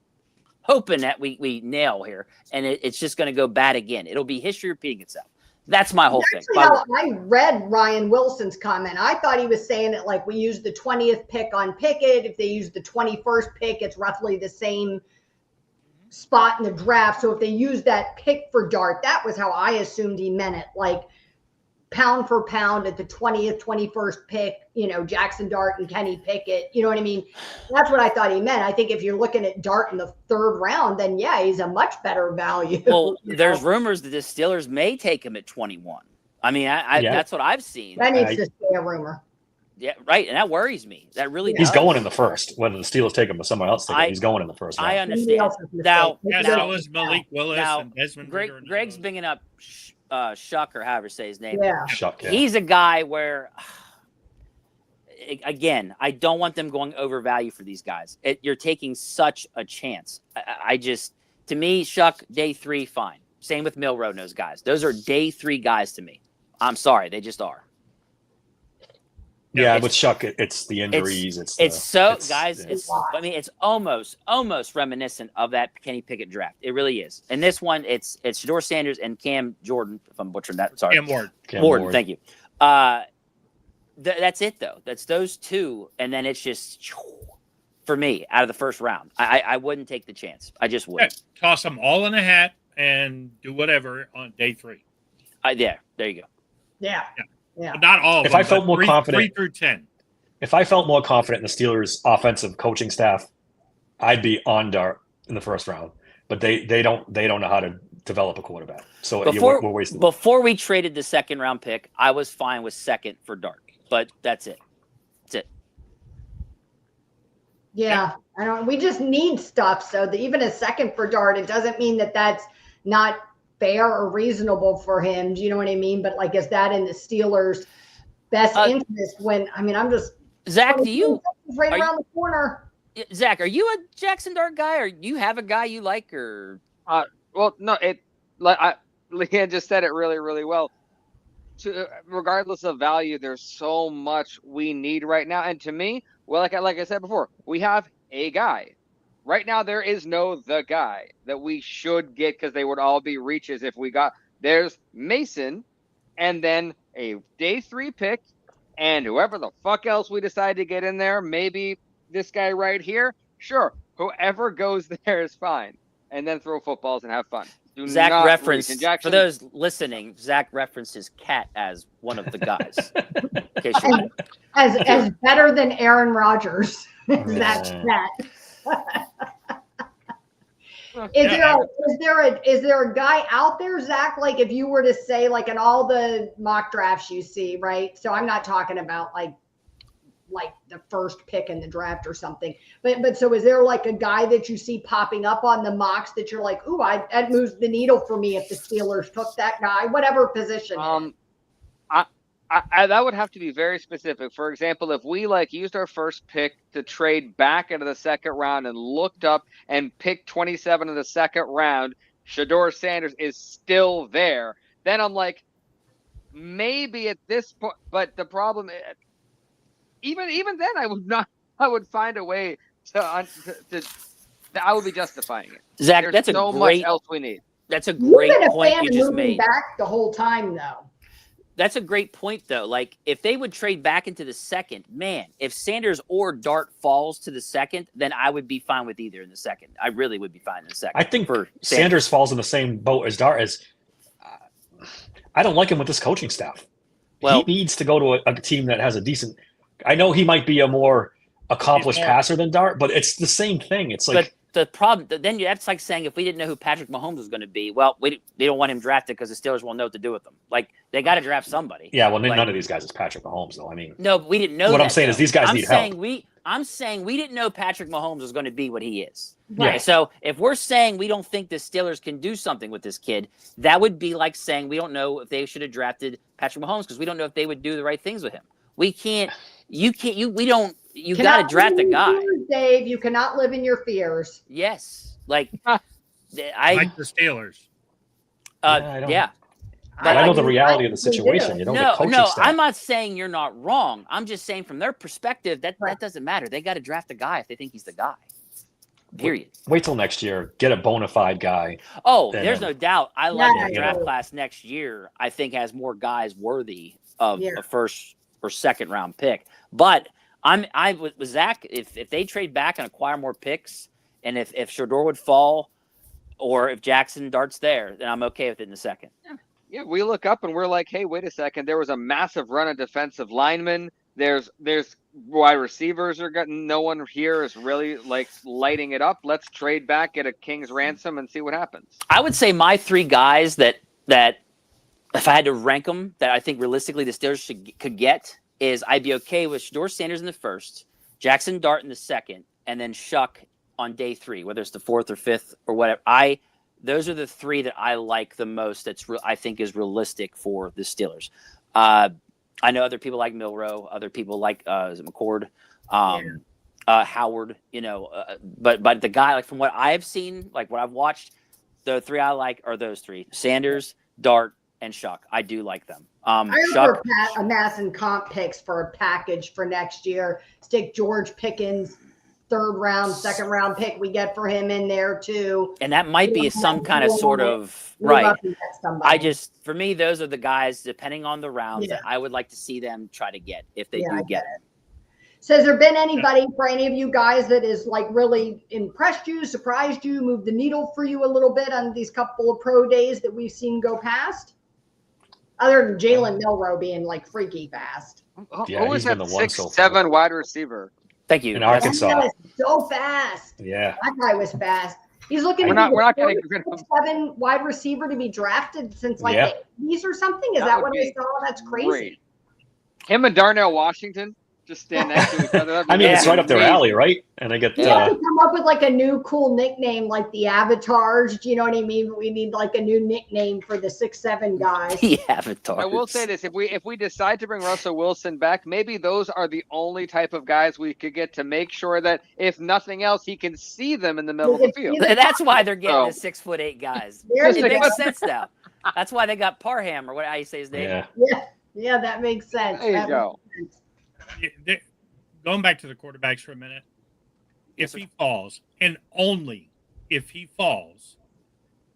hoping that we nail here, and it's just going to go bad again. It'll be history repeating itself. That's my whole thing. How I read Ryan Wilson's comment. I thought he was saying it like we used the 20th pick on Pickett. If they use the 21st pick, it's roughly the same spot in the draft. So if they use that pick for Dart, that was how I assumed he meant it. Like pound for pound at the 20th, 21st pick, Jackson Dart and Kenny Pickett. You know what I mean? That's what I thought he meant. I think if you're looking at Dart in the 3rd round, then yeah, he's a much better value. Well, there's rumors that the Steelers may take him at 21. I mean, that's what I've seen. That needs to stay a rumor. Yeah, right. And that worries me. That really He's does. going in the 1st. Whether the Steelers take him or someone else take him, he's going in the 1st round. I understand. Now, so is Malik Willis and Desmond Ridder. Greg's bringing up Shuck, or however you say his name. Yeah. Shuck, yeah. He's a guy where, again, I don't want them going over value for these guys. You're taking such a chance. To me, Shuck, day 3, fine. Same with Milrow and those guys. Those are day 3 guys to me. I'm sorry. They just are. Yeah, with Shuck, it's the injuries. It's almost reminiscent of that Kenny Pickett draft. It really is. And this one, it's Shedeur Sanders and Cam Jordan, if I'm butchering that. Sorry. Cam Ward. Ward, thank you. That's it, though. That's those 2. And then it's just, for me, out of the 1st round. I wouldn't take the chance. I just wouldn't. Yeah, toss them all in a hat and do whatever on day 3. There you go. Yeah. But not all of them. If I felt more confident, 3 through 10. If I felt more confident in the Steelers' offensive coaching staff, I'd be on Dart in the 1st round. But they don't know how to develop a quarterback. So we're wasting. Before we traded the 2nd round pick, I was fine with 2nd for Dart. But that's it. That's it. Yeah, we just need stuff. So even a 2nd for Dart, it doesn't mean that that's not fair or reasonable for him. Do you know what I mean? But is that in the Steelers' best interest when, I'm just. Zach, do you. Right around the corner. Zach, are you a Jackson Dart guy, or you have a guy you like, or? Well, no, Leanne just said it really, really well. Regardless of value, there's so much we need right now. And to me, well, like I said before, we have a guy. Right now, there is no the guy that we should get because they would all be reaches if we got. There's Mason, and then a day 3 pick, and whoever the fuck else we decide to get in there, maybe this guy right here. Sure, whoever goes there is fine. And then throw footballs and have fun. Zach referenced, for those listening, Zach referenced his cat as one of the guys. As better than Aaron Rodgers. Zach's cat. Is there a guy out there, Zach? If you were to say, in all the mock drafts you see, right? So I'm not talking about like the 1st pick in the draft or something. But so is there a guy that you see popping up on the mocks that you're like, ooh, that moves the needle for me if the Steelers took that guy, whatever position? That would have to be very specific. For example, if we used our 1st pick to trade back into the 2nd round and looked up and picked 27 in the 2nd round, Shedeur Sanders is still there. Then I'm like, maybe at this point, but the problem is, even then I would find a way to I would be justifying it. Zach, There's that's so much else we need. That's a great point you just moving made. Back the whole time though. That's a great point, though. If they would trade back into the 2nd, man, if Sanders or Dart falls to the 2nd, then I would be fine with either in the 2nd. I really would be fine in the 2nd. I think Sanders falls in the same boat as Dart. I don't like him with this coaching staff. Well, he needs to go to a team that has a decent. I know he might be a more accomplished passer than Dart, but it's the same thing. It's like. The problem, then that's like saying if we didn't know who Patrick Mahomes was going to be, well, they don't want him drafted because the Steelers won't know what to do with him. They got to draft somebody. Yeah, well, none of these guys is Patrick Mahomes, though. No, but we didn't know. What I'm saying is these guys need help. I'm saying we didn't know Patrick Mahomes was going to be what he is. Right. Yeah. So if we're saying we don't think the Steelers can do something with this kid, that would be like saying we don't know if they should have drafted Patrick Mahomes because we don't know if they would do the right things with him. We can't. You can't. We don't. You got to draft a guy. Dave, you cannot live in your fears. Yes. Like the Steelers. Yeah. But I know the reality of the situation. No, I'm not saying you're not wrong. I'm just saying from their perspective, that doesn't matter. They got to draft a guy if they think he's the guy. Period. Wait till next year. Get a bona fide guy. Oh, there's no doubt. I like the draft class next year. I think has more guys worthy of a 1st or 2nd round pick. But I with Zach, if they trade back and acquire more picks, and if Shedeur would fall, or if Jackson Dart's there, then I'm okay with it in the 2nd. Yeah, we look up and we're like, hey, wait a second. There was a massive run of defensive linemen. There's wide receivers are getting. No one here is really like lighting it up. Let's trade back, get a king's ransom, and see what happens. I would say my three guys that if I had to rank them, that I think realistically the Steelers could get is I'd be okay with Shedeur Sanders in the first, Jackson Dart in the second, and then Shuck on day 3, whether it's the 4th or 5th or whatever. Those are the three that I like the most. I think is realistic for the Steelers. I know other people like Milroe, other people like is it McCord, Howard. But the guy, like from what I've seen, like what I've watched, the three I like are those three: Sanders, Dart, and Shuck. I do like them. Shuck, amassing comp picks for a package for next year. Stick George Pickens, 3rd round, 2nd round pick we get for him in there too. And that might be some kind of sort of right. For me, those are the guys, depending on the rounds, that I would like to see them try to get if they do get it. So has there been anybody for any of you guys that is like really impressed you, surprised you, moved the needle for you a little bit on these couple of pro days that we've seen go past? Other than Jalen Milroe being like freaky fast. Who was that 6'7" wide receiver? Thank you. In Arkansas. That was so fast. Yeah. That guy was fast. He's looking we're not getting rid of him. 7 wide receiver to be drafted since like the 80s or something. Is that what I saw? That's crazy. Great. Him and Darnell Washington just stand next to each other. I mean, it's right up their alley, right? And I get. We have to come up with like a new cool nickname, like the Avatars. Do you know what I mean? We need like a new nickname for the 6'7" guys. The Avatars. I will say this: if we decide to bring Russell Wilson back, maybe those are the only type of guys we could get to make sure that if nothing else, he can see them in the middle of the field. That's why they're getting the 6'8" guys. There's It makes sense now. That's why they got Parham, or how you say his name. Yeah, that makes sense. There you go. Going back to the quarterbacks for a minute, if he falls, and only if he falls,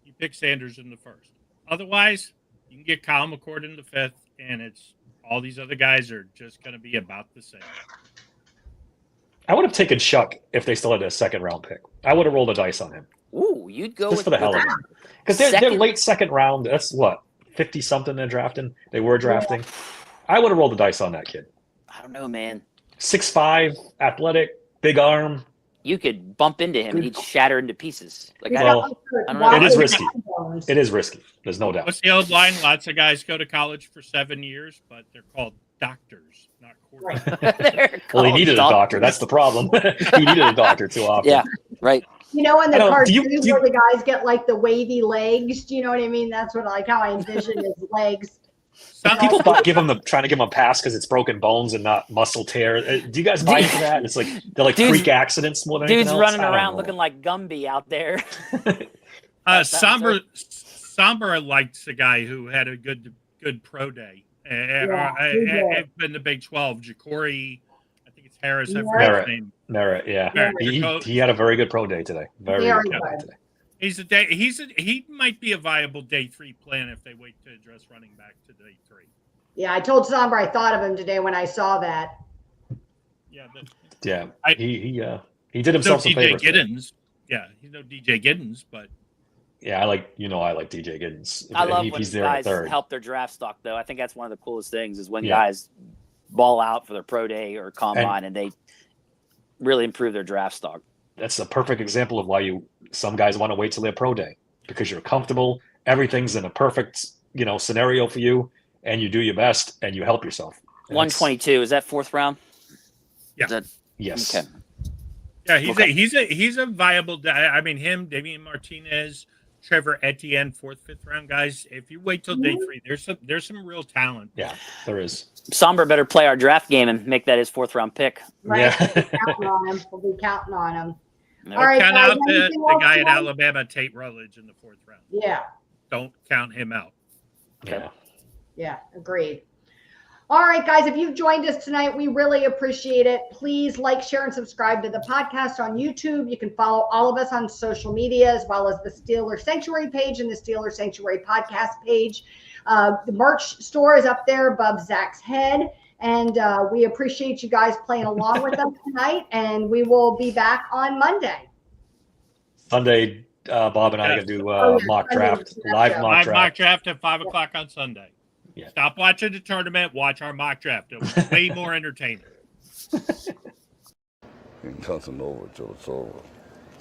you pick Sanders in the first. Otherwise, you can get Kyle McCord in the 5th, and it's all these other guys are just going to be about the same. I would have taken Shuck if they still had a 2nd round pick. I would have rolled the dice on him. Ooh, you'd go just for the hell of it, because they're late 2nd round. That's what 50 something they're drafting. They were drafting. I would have rolled the dice on that kid. I don't know, man. 6'5", athletic, big arm. You could bump into him and he'd shatter into pieces. Like I don't know. It is risky. It is risky. There's no doubt. What's the old line? Lots of guys go to college for 7 years, but they're called doctors, not quarterbacks. Well, he needed a doctor. That's the problem. He needed a doctor too often. Yeah, right. You know, in the cartoons where the guys get like the wavy legs, do you know what I mean? That's what how I envision his legs. People trying to give him a pass because it's broken bones and not muscle tear. Do you guys buy into that? It's like they're like freak accidents more than anything else. Dude's running around looking like Gumby out there. Somber likes a guy who had a good pro day. In the Big 12, Ja'Cory, I think it's Harris. Merritt, yeah. He had a very good pro day today. Very good pro day today. He might be a viable day 3 plan if they wait to address running back to day 3. Yeah, I told Somber I thought of him today when I saw that. Yeah, he did himself some favors. Giddens. Yeah, he's no DJ Giddens, but I like DJ Giddens. I love when guys help their draft stock, though. I think that's one of the coolest things is when guys ball out for their pro day or combine and they really improve their draft stock. That's a perfect example of why some guys want to wait till their pro day, because you're comfortable. Everything's in a perfect, scenario for you, and you do your best and you help yourself. 122, is that 4th round? Yeah. Yes. Okay. Yeah, he's a viable. I mean, him, Damian Martinez, Trevor Etienne, 4th, 5th round guys. If you wait till day 3, there's some real talent. Yeah, there is. Somber better play our draft game and make that his 4th round pick. Right. Yeah. We'll be counting on him. All right, count out the guy at Alabama, Tate Rutledge, in the 4th round. Yeah. Don't count him out. Okay. Yeah, agreed. All right, guys, if you've joined us tonight, we really appreciate it. Please like, share, and subscribe to the podcast on YouTube. You can follow all of us on social media, as well as the Steeler Sanctuary page and the Steeler Sanctuary podcast page. The merch store is up there above Zach's head. And we appreciate you guys playing along with us tonight. And we will be back on Monday. Sunday, Bob and I are gonna do Oh, yeah. mock draft, Yeah. live mock Live draft. mock draft at 5 o'clock on Sunday. Yeah. Stop watching the tournament. Watch our mock draft. It was way more entertaining. Ain't nothing over till it's over.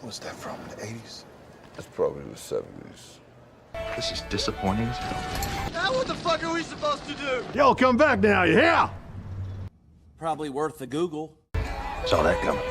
What's that from? The 80s? It's probably in the 70s. This is disappointing as hell. Now what the fuck are we supposed to do? Yo, come back now, you hear? Probably worth the Google. Saw that coming.